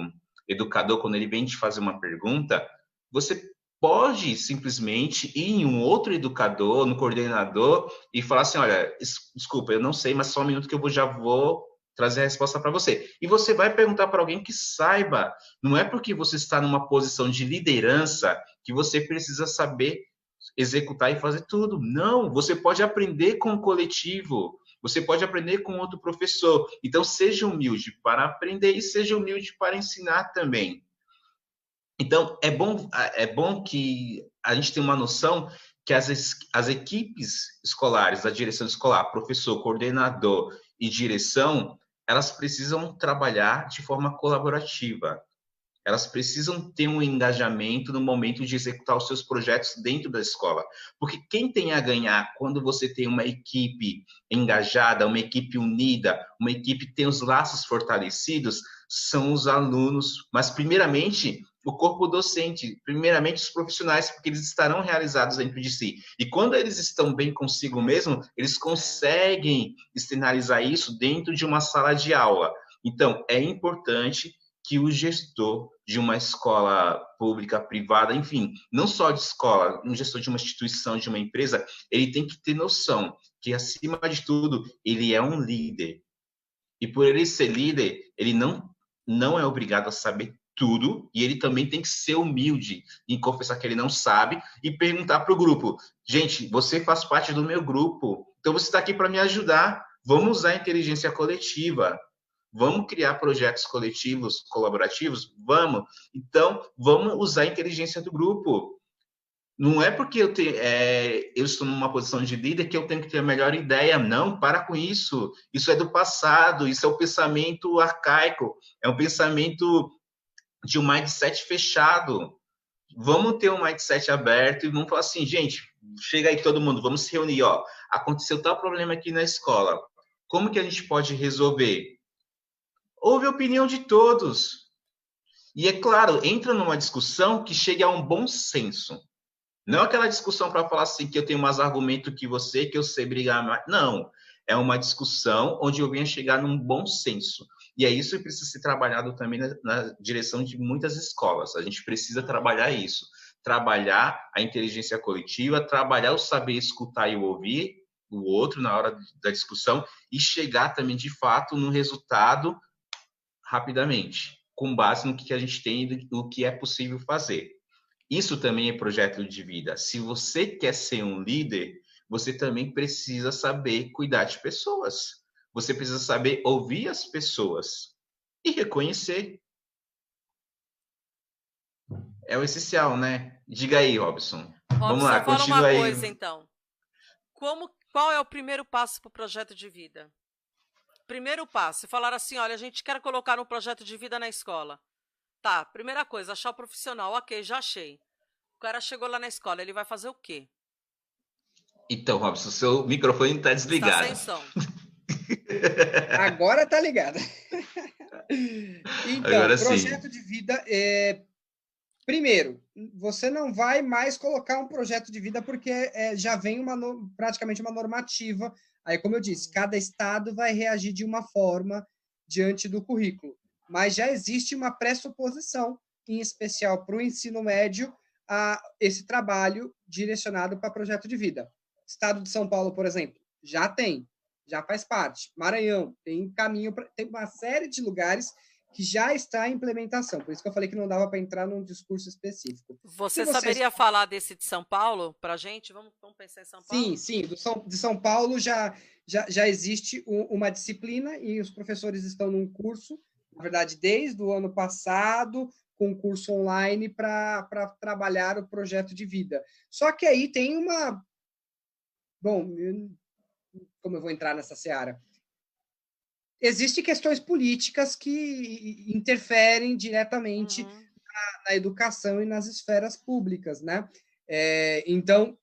educador quando ele vem te fazer uma pergunta, você pode simplesmente ir em um outro educador, no coordenador, e falar assim, olha, desculpa, eu não sei, mas só um minuto que eu já vou trazer a resposta para você. E você vai perguntar para alguém que saiba. Não é porque você está numa posição de liderança que você precisa saber executar e fazer tudo. Não, você pode aprender com o coletivo, você pode aprender com outro professor. Então, seja humilde para aprender e seja humilde para ensinar também. Então, é bom que a gente tenha uma noção que as equipes escolares, da direção escolar, professor, coordenador e direção, elas precisam trabalhar de forma colaborativa. Elas precisam ter um engajamento no momento de executar os seus projetos dentro da escola. Porque quem tem a ganhar quando você tem uma equipe engajada, uma equipe unida, uma equipe que tem os laços fortalecidos, são os alunos, mas primeiramente o corpo docente, primeiramente os profissionais, porque eles estarão realizados dentro de si. E quando eles estão bem consigo mesmo, eles conseguem externalizar isso dentro de uma sala de aula. Então, é importante que o gestor de uma escola pública, privada, enfim, não só de escola, um gestor de uma instituição, de uma empresa, ele tem que ter noção que, acima de tudo, ele é um líder. E por ele ser líder, ele não é obrigado a saber tudo, e ele também tem que ser humilde em confessar que ele não sabe e perguntar para o grupo, gente, você faz parte do meu grupo, então você está aqui para me ajudar, vamos usar a inteligência coletiva, vamos criar projetos coletivos, colaborativos? Vamos. Então, vamos usar a inteligência do grupo. Não é porque eu estou numa posição de líder que eu tenho que ter a melhor ideia. Não, para com isso. Isso é do passado, isso é um pensamento arcaico, é um pensamento de um mindset fechado. Vamos ter um mindset aberto e vamos falar assim, gente, chega aí todo mundo, vamos se reunir, ó. Aconteceu tal problema aqui na escola. Como que a gente pode resolver? Ouve a opinião de todos. E, é claro, entra numa discussão que chegue a um bom senso. Não aquela discussão para falar assim que eu tenho mais argumento que você, que eu sei brigar mais. Não. É uma discussão onde eu venha chegar num bom senso. E é isso que precisa ser trabalhado também na direção de muitas escolas. A gente precisa trabalhar isso. Trabalhar a inteligência coletiva, trabalhar o saber escutar e ouvir o outro na hora da discussão e chegar também, de fato, no resultado rapidamente, com base no que a gente tem e do que é possível fazer. Isso também é projeto de vida. Se você quer ser um líder, você também precisa saber cuidar de pessoas. Você precisa saber ouvir as pessoas e reconhecer. É o essencial, né? Diga aí, Robson. Vamos lá, continua aí. Fala uma coisa, então. Qual é o primeiro passo para o projeto de vida? Primeiro passo, falaram assim, olha, a gente quer colocar um projeto de vida na escola. Tá, primeira coisa, achar o profissional. Ok, já achei. O cara chegou lá na escola, ele vai fazer o quê? Então, Robson, seu microfone está desligado. Está sem som. Agora tá ligado. Então, agora projeto sim. de vida primeiro, você não vai mais colocar um projeto de vida porque já vem praticamente uma normativa. Aí, como eu disse, cada estado vai reagir de uma forma diante do currículo. Mas já existe uma pressuposição, em especial para o ensino médio, a esse trabalho direcionado para projeto de vida. Estado de São Paulo, por exemplo, já faz parte. Maranhão, tem caminho, tem uma série de lugares que já está em implementação. Por isso que eu falei que não dava para entrar num discurso específico. Você saberia falar desse de São Paulo para a gente? Vamos pensar em São Paulo? Sim. De São Paulo já existe uma disciplina e os professores estão num curso, na verdade, desde o ano passado, com curso online para trabalhar o projeto de vida. Só que aí tem uma... Bom, como eu vou entrar nessa seara? Existem questões políticas que interferem diretamente na educação e nas esferas públicas, né? Então,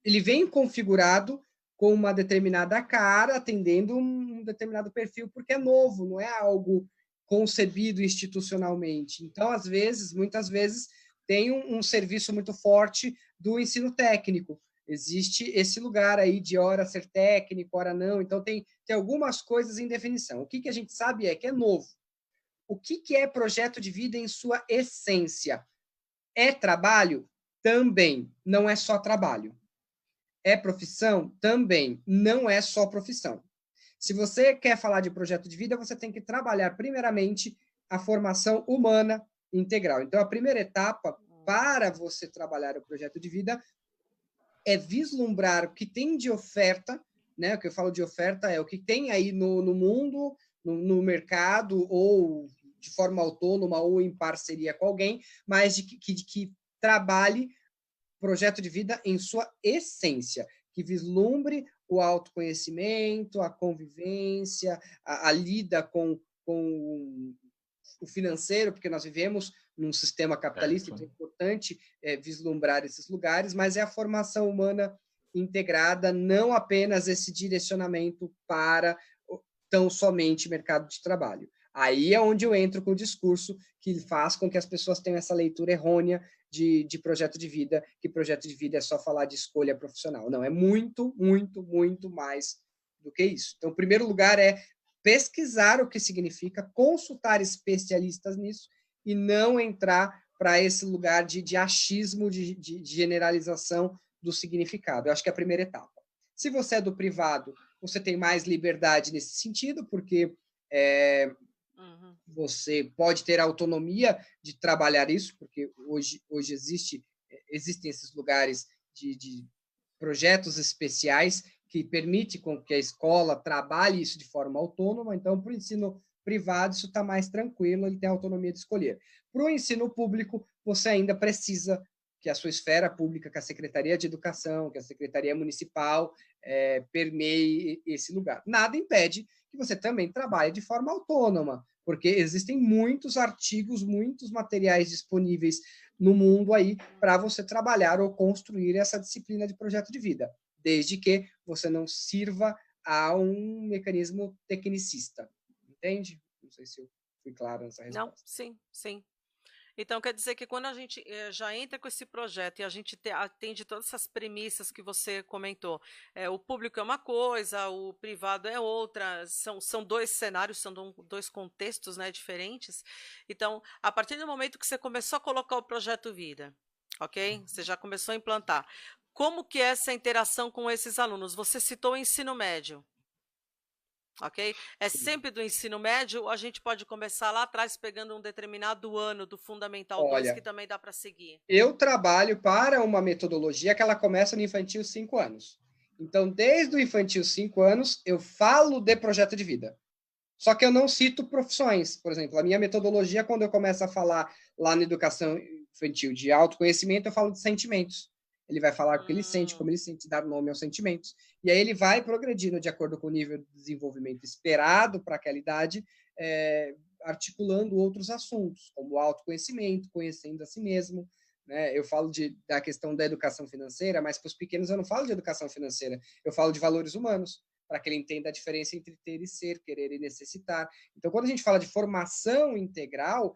ele vem configurado com uma determinada cara, atendendo um determinado perfil, porque é novo, não é algo concebido institucionalmente. Então, às vezes, muitas vezes, tem um serviço muito forte do ensino técnico. Existe esse lugar aí de hora ser técnico, hora não. Então, tem algumas coisas em definição. O que a gente sabe é que é novo. O que é projeto de vida em sua essência? É trabalho? Também. Não é só trabalho. É profissão? Também. Não é só profissão. Se você quer falar de projeto de vida, você tem que trabalhar, primeiramente, a formação humana integral. Então, a primeira etapa para você trabalhar o projeto de vida é vislumbrar o que tem de oferta, né? O que eu falo de oferta é o que tem aí no mundo, no mercado, ou de forma autônoma ou em parceria com alguém, mas de que trabalhe projeto de vida em sua essência, que vislumbre o autoconhecimento, a convivência, a lida com o financeiro, porque nós vivemos num sistema capitalista, então é importante vislumbrar esses lugares, mas é a formação humana integrada, não apenas esse direcionamento para tão somente mercado de trabalho. Aí é onde eu entro com o discurso que faz com que as pessoas tenham essa leitura errônea de projeto de vida, que projeto de vida é só falar de escolha profissional. Não, é muito, muito, muito mais do que isso. Então, o primeiro lugar é pesquisar o que significa, consultar especialistas nisso e não entrar para esse lugar de achismo, de generalização do significado. Eu acho que é a primeira etapa. Se você é do privado, você tem mais liberdade nesse sentido, porque você pode ter autonomia de trabalhar isso, porque hoje existem esses lugares de projetos especiais que permitem com que a escola trabalhe isso de forma autônoma. Então, para o ensino privado, isso está mais tranquilo, ele tem a autonomia de escolher. Para o ensino público, você ainda precisa que a sua esfera pública, que a Secretaria de Educação, que a Secretaria Municipal permeie esse lugar. Nada impede que você também trabalhe de forma autônoma, porque existem muitos artigos, muitos materiais disponíveis no mundo aí para você trabalhar ou construir essa disciplina de projeto de vida, desde que você não sirva a um mecanismo tecnicista. Entende? Não sei se eu fui claro nessa resposta. Não, sim, sim. Então, quer dizer que quando a gente já entra com esse projeto e a gente atende todas essas premissas que você comentou, o público é uma coisa, o privado é outra, são dois cenários, são dois contextos, né, diferentes. Então, a partir do momento que você começou a colocar o projeto Vida, ok? Você já começou a implantar. Como que é essa interação com esses alunos? Você citou o ensino médio. Ok? É sempre do ensino médio ou a gente pode começar lá atrás pegando um determinado ano do Fundamental 2 que também dá para seguir? Eu trabalho para uma metodologia que ela começa no infantil 5 anos. Então, desde o infantil 5 anos, eu falo de projeto de vida. Só que eu não cito profissões. Por exemplo, a minha metodologia, quando eu começo a falar lá na educação infantil de autoconhecimento, eu falo de sentimentos. Ele vai falar o que ele sente, como ele sente, dar nome aos sentimentos. E aí ele vai progredindo de acordo com o nível de desenvolvimento esperado para aquela idade, articulando outros assuntos, como o autoconhecimento, conhecendo a si mesmo. Né? Eu falo da questão da educação financeira, mas para os pequenos eu não falo de educação financeira, eu falo de valores humanos, para que ele entenda a diferença entre ter e ser, querer e necessitar. Então, quando a gente fala de formação integral,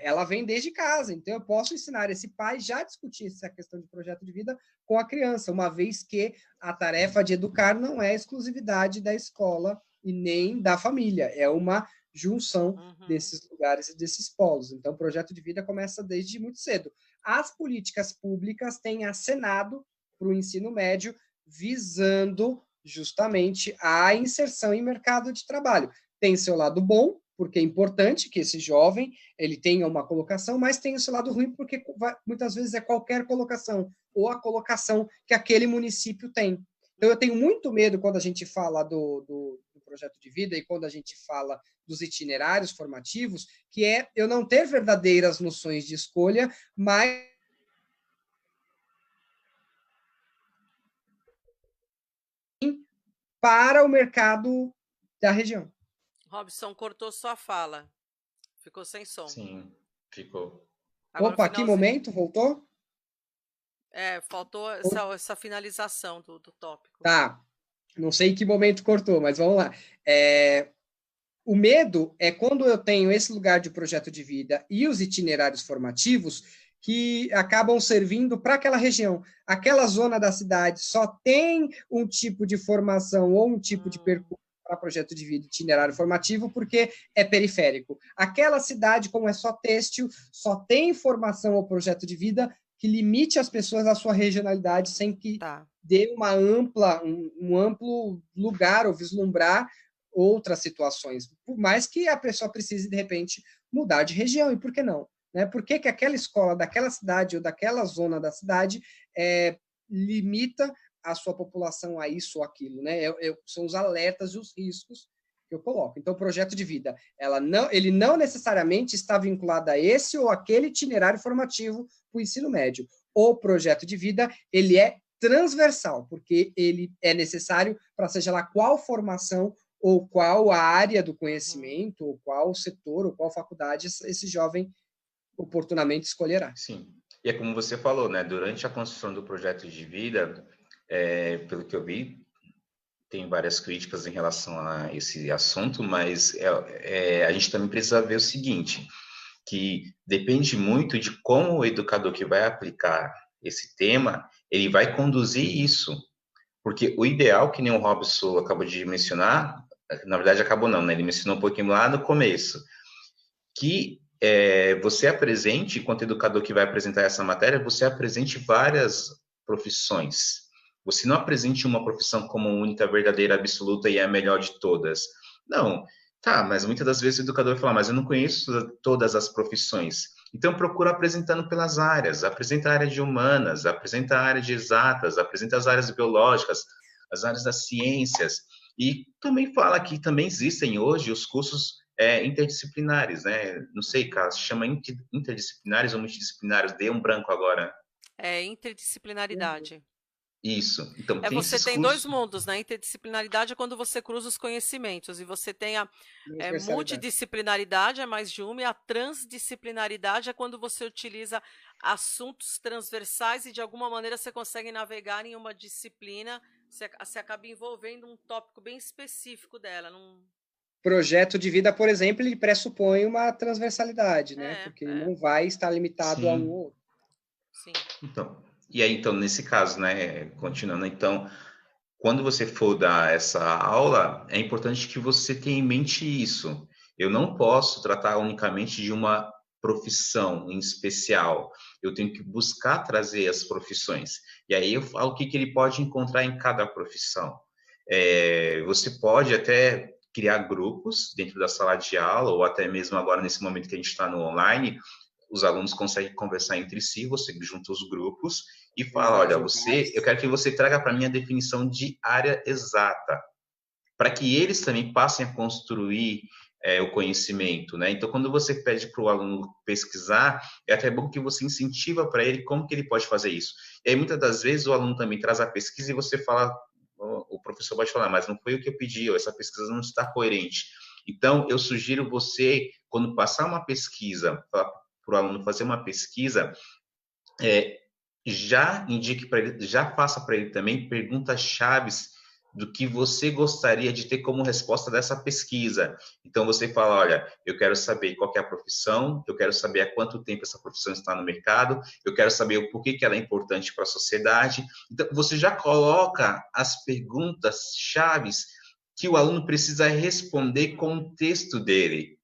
ela vem desde casa. Então, eu posso ensinar esse pai já a discutir essa questão de projeto de vida com a criança, uma vez que a tarefa de educar não é exclusividade da escola e nem da família, é uma junção desses lugares e desses polos. Então, o projeto de vida começa desde muito cedo. As políticas públicas têm acenado para o ensino médio, visando justamente a inserção em mercado de trabalho. Tem seu lado bom, porque é importante que esse jovem ele tenha uma colocação, mas tem o seu lado ruim, porque muitas vezes é qualquer colocação, ou a colocação que aquele município tem. Então, eu tenho muito medo quando a gente fala do projeto de vida e quando a gente fala dos itinerários formativos, que é eu não ter verdadeiras noções de escolha, mas para o mercado da região. Robson, cortou sua fala. Ficou sem som. Sim, ficou. Agora, opa, que momento? Voltou? Faltou essa finalização do tópico. Tá, não sei em que momento cortou, mas vamos lá. O medo é quando eu tenho esse lugar de projeto de vida e os itinerários formativos que acabam servindo para aquela região. Aquela zona da cidade só tem um tipo de formação ou um tipo de percurso para projeto de vida, itinerário formativo, porque é periférico. Aquela cidade, como é só têxtil, só tem formação ou projeto de vida que limite as pessoas à sua regionalidade sem que dê um amplo lugar ou vislumbrar outras situações, por mais que a pessoa precise, de repente, mudar de região, e por que não? Né? Por que aquela escola daquela cidade ou daquela zona da cidade limita a sua população a isso ou aquilo? Né? São os alertas e os riscos que eu coloco. Então, o projeto de vida, ele não necessariamente está vinculado a esse ou aquele itinerário formativo para o ensino médio. O projeto de vida, ele é transversal, porque ele é necessário para seja lá qual formação ou qual a área do conhecimento, ou qual setor, ou qual faculdade esse jovem oportunamente escolherá. Sim, e é como você falou, né? Durante a construção do projeto de vida, pelo que eu vi, tem várias críticas em relação a esse assunto, mas a gente também precisa ver o seguinte, que depende muito de como o educador que vai aplicar esse tema, ele vai conduzir isso. Porque o ideal, que nem o Robson acabou de mencionar, na verdade acabou não, né? Ele mencionou um pouquinho lá no começo, que você apresente, enquanto educador que vai apresentar essa matéria, você apresente várias profissões. Você não apresente uma profissão como única, verdadeira, absoluta e é a melhor de todas. Não, mas muitas das vezes o educador vai falar, mas eu não conheço todas as profissões. Então, procura apresentando pelas áreas. Apresenta a área de humanas, apresenta a área de exatas, apresenta as áreas biológicas, as áreas das ciências. E também fala que também existem hoje os cursos interdisciplinares, né? Não sei, cara, se chama interdisciplinares ou multidisciplinares? Dei um branco agora. Interdisciplinaridade. Isso. Então, tem você esses tem cursos... dois mundos, né? Interdisciplinaridade é quando você cruza os conhecimentos, e você tem a multidisciplinaridade, é mais de uma, e a transdisciplinaridade é quando você utiliza assuntos transversais e, de alguma maneira, você consegue navegar em uma disciplina, você acaba envolvendo um tópico bem específico dela. Projeto de vida, por exemplo, ele pressupõe uma transversalidade, né? Porque ele não vai estar limitado a um ou outro. Sim. Então, nesse caso, né, continuando, então, quando você for dar essa aula, é importante que você tenha em mente isso. Eu não posso tratar unicamente de uma profissão em especial. Eu tenho que buscar trazer as profissões. E aí eu falo o que ele pode encontrar em cada profissão. Você pode até criar grupos dentro da sala de aula, ou até mesmo agora, nesse momento que a gente está no online, os alunos conseguem conversar entre si, você junta os grupos e fala, olha, eu quero que você traga para mim a definição de área exata, para que eles também passem a construir o conhecimento, né? Então, quando você pede para o aluno pesquisar, é até bom que você incentiva para ele como que ele pode fazer isso. E aí, muitas das vezes, o aluno também traz a pesquisa e você fala, o professor pode falar, mas não foi o que eu pedi, ou essa pesquisa não está coerente. Então, eu sugiro você, quando passar uma pesquisa, para o aluno fazer uma pesquisa, já indique para ele, já faça para ele também perguntas-chave do que você gostaria de ter como resposta dessa pesquisa. Então, você fala, olha, eu quero saber qual que é a profissão, eu quero saber há quanto tempo essa profissão está no mercado, eu quero saber o porquê que ela é importante para a sociedade. Então, você já coloca as perguntas-chave que o aluno precisa responder com o texto dele.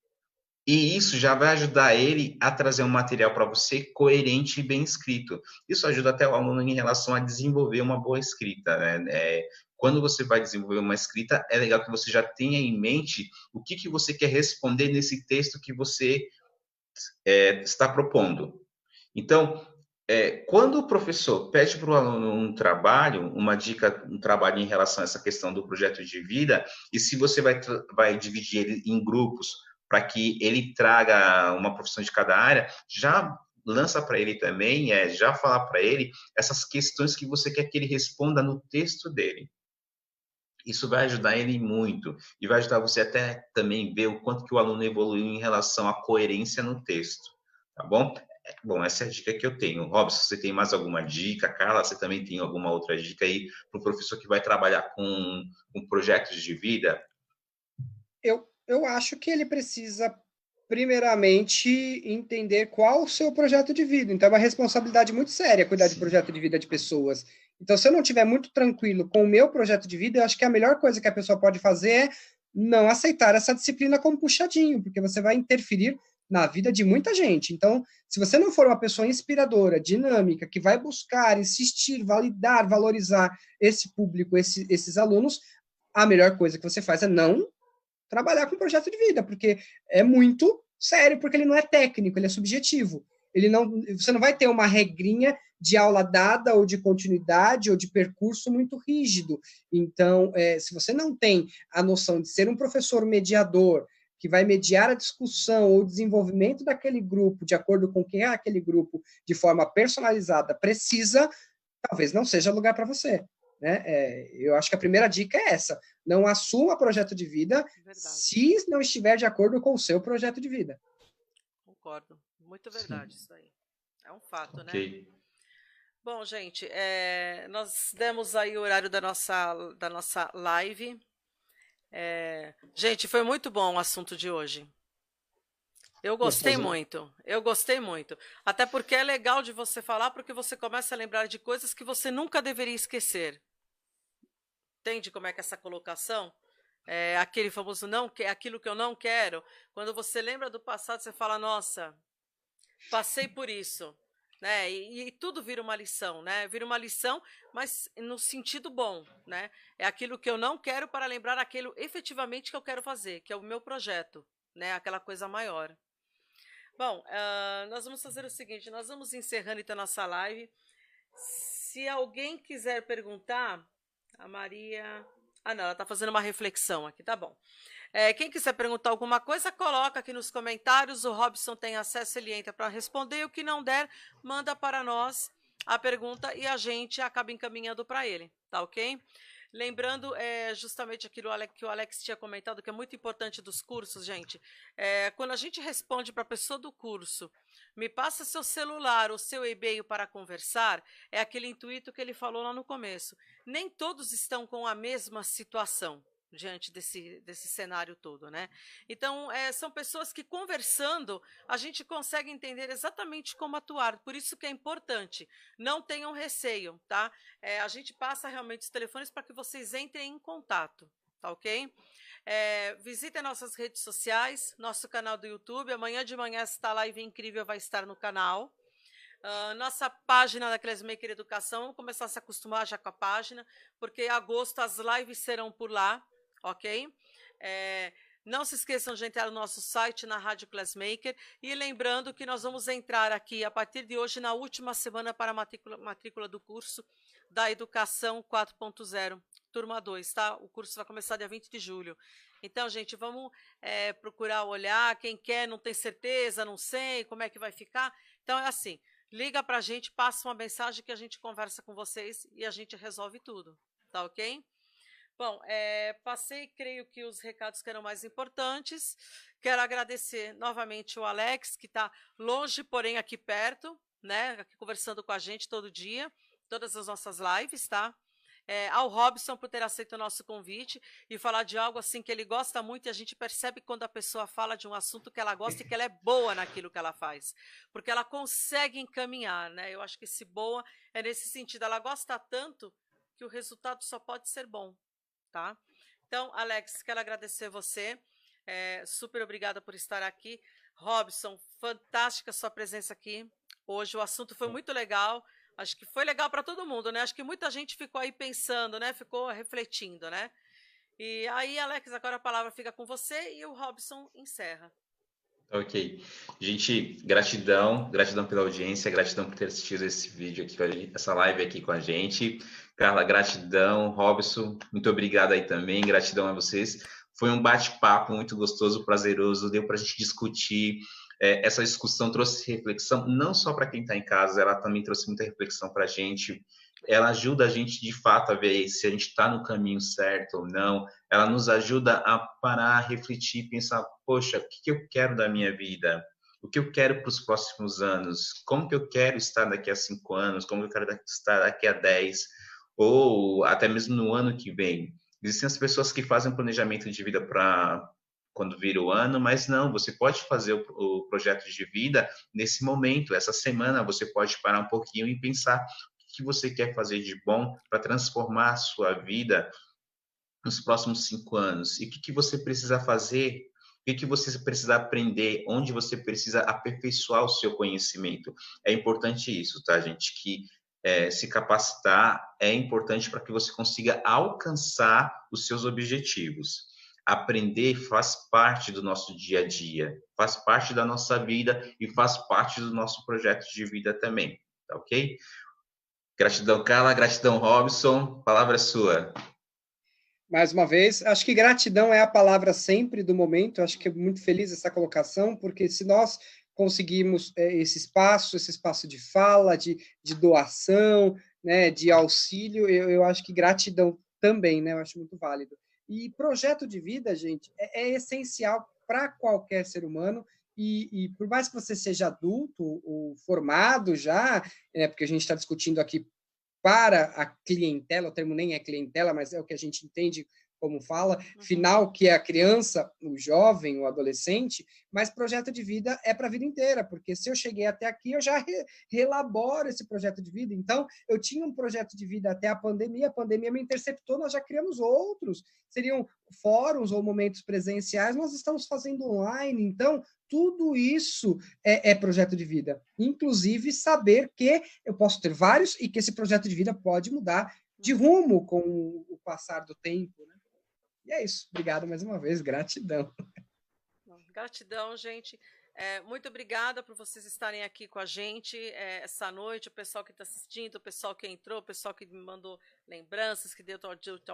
E isso já vai ajudar ele a trazer um material para você coerente e bem escrito. Isso ajuda até o aluno em relação a desenvolver uma boa escrita, né? Quando você vai desenvolver uma escrita, é legal que você já tenha em mente o que você quer responder nesse texto que você está propondo. Então, quando o professor pede para o aluno um trabalho, uma dica, um trabalho em relação a essa questão do projeto de vida, e se você vai dividir ele em grupos, para que ele traga uma profissão de cada área, já lança para ele também, já falar para ele essas questões que você quer que ele responda no texto dele. Isso vai ajudar ele muito, e vai ajudar você até também ver o quanto que o aluno evoluiu em relação à coerência no texto, tá bom? Bom, essa é a dica que eu tenho. Robson, você tem mais alguma dica? Carla, você também tem alguma outra dica aí para o professor que vai trabalhar com projetos de vida? Eu acho que ele precisa, primeiramente, entender qual o seu projeto de vida. Então, é uma responsabilidade muito séria cuidar de projeto de vida de pessoas. Então, se eu não estiver muito tranquilo com o meu projeto de vida, eu acho que a melhor coisa que a pessoa pode fazer é não aceitar essa disciplina como puxadinho, porque você vai interferir na vida de muita gente. Então, se você não for uma pessoa inspiradora, dinâmica, que vai buscar, insistir, validar, valorizar esse público, esses alunos, a melhor coisa que você faz é não trabalhar com projeto de vida, porque é muito sério, porque ele não é técnico, ele é subjetivo. Você não vai ter uma regrinha de aula dada, ou de continuidade, ou de percurso muito rígido. Então, se você não tem a noção de ser um professor mediador, que vai mediar a discussão ou o desenvolvimento daquele grupo, de acordo com quem é aquele grupo, de forma personalizada, precisa, talvez não seja lugar para você. Né? Eu acho que a primeira dica é essa: não assuma projeto de vida se não estiver de acordo com o seu projeto de vida. Concordo, muito verdade. Sim. Isso aí. É um fato, okay, né? Bom, gente, nós demos aí o horário da nossa live. Gente, foi muito bom o assunto de hoje. Eu gostei muito, Até porque é legal de você falar, porque você começa a lembrar de coisas que você nunca deveria esquecer. Entende como é que é essa colocação? Aquele famoso não, que é aquilo que eu não quero. Quando você lembra do passado, você fala, nossa, passei por isso. Né? E tudo vira uma lição, né? Vira uma lição, mas no sentido bom, né? É aquilo que eu não quero para lembrar aquilo efetivamente que eu quero fazer, que é o meu projeto, né? Aquela coisa maior. Bom, nós vamos fazer o seguinte, nós vamos encerrando então a nossa live. Se alguém quiser perguntar, a Maria... Ah, não, ela está fazendo uma reflexão aqui, tá bom. Quem quiser perguntar alguma coisa, coloca aqui nos comentários, o Robson tem acesso, ele entra para responder, o que não der, manda para nós a pergunta e a gente acaba encaminhando para ele, tá ok? Lembrando justamente aquilo que o Alex tinha comentado, que é muito importante dos cursos, gente. Quando a gente responde para a pessoa do curso, me passa seu celular ou seu e-mail para conversar, é aquele intuito que ele falou lá no começo. Nem todos estão com a mesma situação diante desse cenário todo, né? Então, são pessoas que, conversando, a gente consegue entender exatamente como atuar. Por isso que é importante, não tenham receio, tá? A gente passa realmente os telefones para que vocês entrem em contato, tá ok? Visitem nossas redes sociais, nosso canal do YouTube. Amanhã de manhã esta live incrível vai estar no canal. Nossa página da Classmaker Educação, vamos começar a se acostumar já com a página, porque em agosto as lives serão por lá, ok? Não se esqueçam de entrar no nosso site, na Rádio Classmaker, e lembrando que nós vamos entrar aqui, a partir de hoje, na última semana para a matrícula do curso da Educação 4.0, turma 2, tá? O curso vai começar dia 20 de julho. Então, gente, vamos procurar olhar, quem quer, não tem certeza, não sei como é que vai ficar. Então, é assim, liga para a gente, passa uma mensagem que a gente conversa com vocês e a gente resolve tudo, tá ok? Bom, passei, creio que os recados que eram mais importantes. Quero agradecer novamente o Alex, que está longe, porém aqui perto, né? Aqui conversando com a gente todo dia, todas as nossas lives, tá? Ao Robson por ter aceito o nosso convite e falar de algo assim que ele gosta muito, e a gente percebe quando a pessoa fala de um assunto que ela gosta e que ela é boa naquilo que ela faz, porque ela consegue encaminhar, né? Eu acho que esse boa é nesse sentido, ela gosta tanto que o resultado só pode ser bom. Tá? Então, Alex, quero agradecer você, super obrigada por estar aqui. Robson, fantástica sua presença aqui hoje, o assunto foi muito legal, acho que foi legal para todo mundo, né? Acho que muita gente ficou aí pensando, né? Ficou refletindo, né? E aí, Alex, agora a palavra fica com você e o Robson encerra. Ok. Gente, gratidão pela audiência, gratidão por ter assistido esse vídeo aqui, essa live aqui com a gente. Carla, gratidão. Robson, muito obrigado aí também, gratidão a vocês. Foi um bate-papo muito gostoso, prazeroso, deu para a gente discutir. Essa discussão trouxe reflexão, não só para quem está em casa, ela também trouxe muita reflexão para a gente. Ela ajuda a gente, de fato, a ver se a gente está no caminho certo ou não. Ela nos ajuda a parar, refletir, pensar, poxa, o que eu quero da minha vida? O que eu quero para os próximos anos? Como que eu quero estar daqui a 5 anos? Como eu quero estar daqui a 10? Ou até mesmo no ano que vem? Existem as pessoas que fazem um planejamento de vida para quando vira o ano, mas não, você pode fazer o projeto de vida nesse momento, essa semana você pode parar um pouquinho e pensar o que você quer fazer de bom para transformar a sua vida nos próximos 5 anos, e o que você precisa fazer, o que você precisa aprender, onde você precisa aperfeiçoar o seu conhecimento. É importante isso, tá, gente? Que se capacitar é importante para que você consiga alcançar os seus objetivos. Aprender faz parte do nosso dia a dia, faz parte da nossa vida e faz parte do nosso projeto de vida também, tá ok? Gratidão, Carla, gratidão, Robson, palavra é sua. Mais uma vez, acho que gratidão é a palavra sempre do momento, acho que é muito feliz essa colocação, porque se nós conseguimos esse espaço de fala, de doação, né, de auxílio, eu acho que gratidão também, né, eu acho muito válido. E projeto de vida, gente, é essencial para qualquer ser humano, e por mais que você seja adulto ou formado já, porque a gente está discutindo aqui para a clientela, o termo nem é clientela, mas é o que a gente entende como fala, final, que é a criança, o jovem, o adolescente, mas projeto de vida é para a vida inteira, porque se eu cheguei até aqui, eu já relaboro esse projeto de vida. Então, eu tinha um projeto de vida até a pandemia me interceptou, nós já criamos outros, seriam fóruns ou momentos presenciais, nós estamos fazendo online, então, tudo isso é projeto de vida. Inclusive, saber que eu posso ter vários e que esse projeto de vida pode mudar de rumo com o passar do tempo, né? E é isso. Obrigado mais uma vez. Gratidão. Gratidão, gente. Muito obrigada por vocês estarem aqui com a gente essa noite, o pessoal que está assistindo, o pessoal que entrou, o pessoal que me mandou lembranças, que deu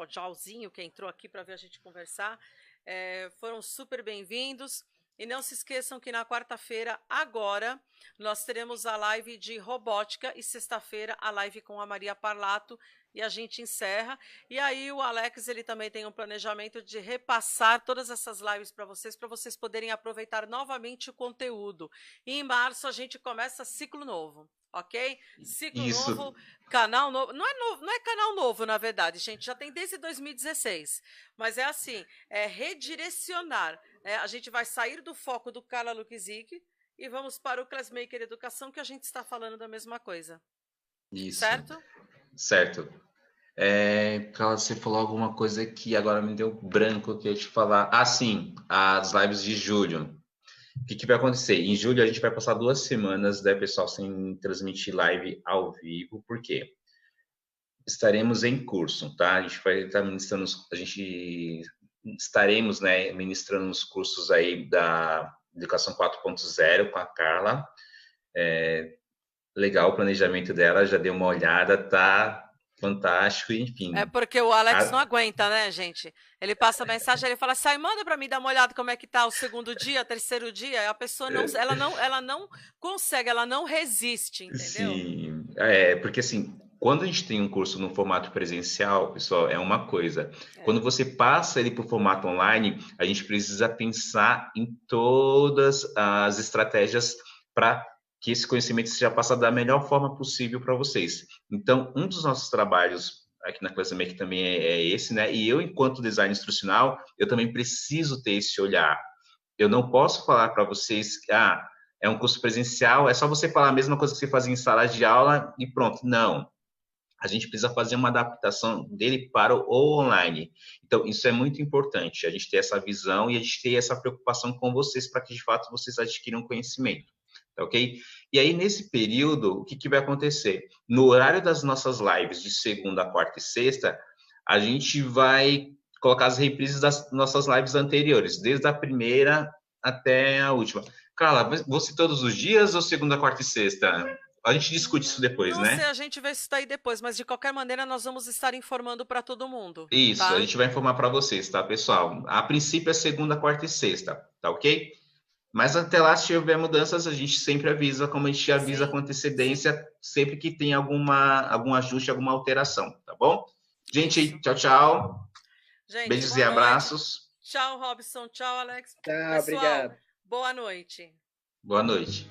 tchauzinho, que entrou aqui para ver a gente conversar. Foram super bem-vindos. E não se esqueçam que na quarta-feira, agora, nós teremos a live de robótica e sexta-feira a live com a Maria Parlato e a gente encerra. E aí o Alex, ele também tem um planejamento de repassar todas essas lives para vocês poderem aproveitar novamente o conteúdo. E em março a gente começa ciclo novo. Ok? Ciclo Isso. novo, canal novo. Não é canal novo, na verdade, gente. Já tem desde 2016. Mas é assim, redirecionar. A gente vai sair do foco do Carla Luquizic e vamos para o Classmaker Educação, que a gente está falando da mesma coisa. Isso. Certo? Certo. Carla, você falou alguma coisa que agora me deu branco que eu ia te falar. Ah, sim, as lives de julho. O que vai acontecer? Em julho a gente vai passar 2 semanas, né, pessoal, sem transmitir live ao vivo, por quê? Estaremos em curso, tá? A gente vai estar ministrando, estaremos, né, ministrando os cursos aí da Educação 4.0 com a Carla. Legal o planejamento dela, já dei uma olhada, tá fantástico, enfim. Porque o Alex não aguenta, né, gente? Ele passa a mensagem, ele fala assim, manda para mim dar uma olhada como é que tá o segundo dia, terceiro dia, a pessoa ela não consegue, ela não resiste, entendeu? Sim, porque assim, quando a gente tem um curso no formato presencial, pessoal, é uma coisa. Quando você passa ele para o formato online, a gente precisa pensar em todas as estratégias para que esse conhecimento seja passado da melhor forma possível para vocês. Então, um dos nossos trabalhos aqui na Classmaker também é esse, né? E eu, enquanto designer instrucional, eu também preciso ter esse olhar. Eu não posso falar para vocês que é um curso presencial, é só você falar a mesma coisa que você fazia em sala de aula e pronto. Não. A gente precisa fazer uma adaptação dele para o online. Então, isso é muito importante, a gente ter essa visão e a gente ter essa preocupação com vocês para que, de fato, vocês adquiram conhecimento. Ok? E aí, nesse período, o que vai acontecer? No horário das nossas lives de segunda, quarta e sexta, a gente vai colocar as reprises das nossas lives anteriores, desde a primeira até a última. Carla, vão ser todos os dias ou segunda, quarta e sexta? A gente discute isso depois, né? Não sei, a gente vê isso daí depois, mas de qualquer maneira nós vamos estar informando para todo mundo. Isso, tá? A gente vai informar para vocês, tá, pessoal? A princípio é segunda, quarta e sexta, tá ok? Mas até lá, se tiver mudanças, a gente sempre avisa, como a gente avisa com antecedência, sempre que tem algum ajuste, alguma alteração, tá bom? Gente, tchau, tchau. Gente, beijos e abraços. Tchau, Robson. Tchau, Alex. Tchau, pessoal, obrigado. Boa noite. Boa noite.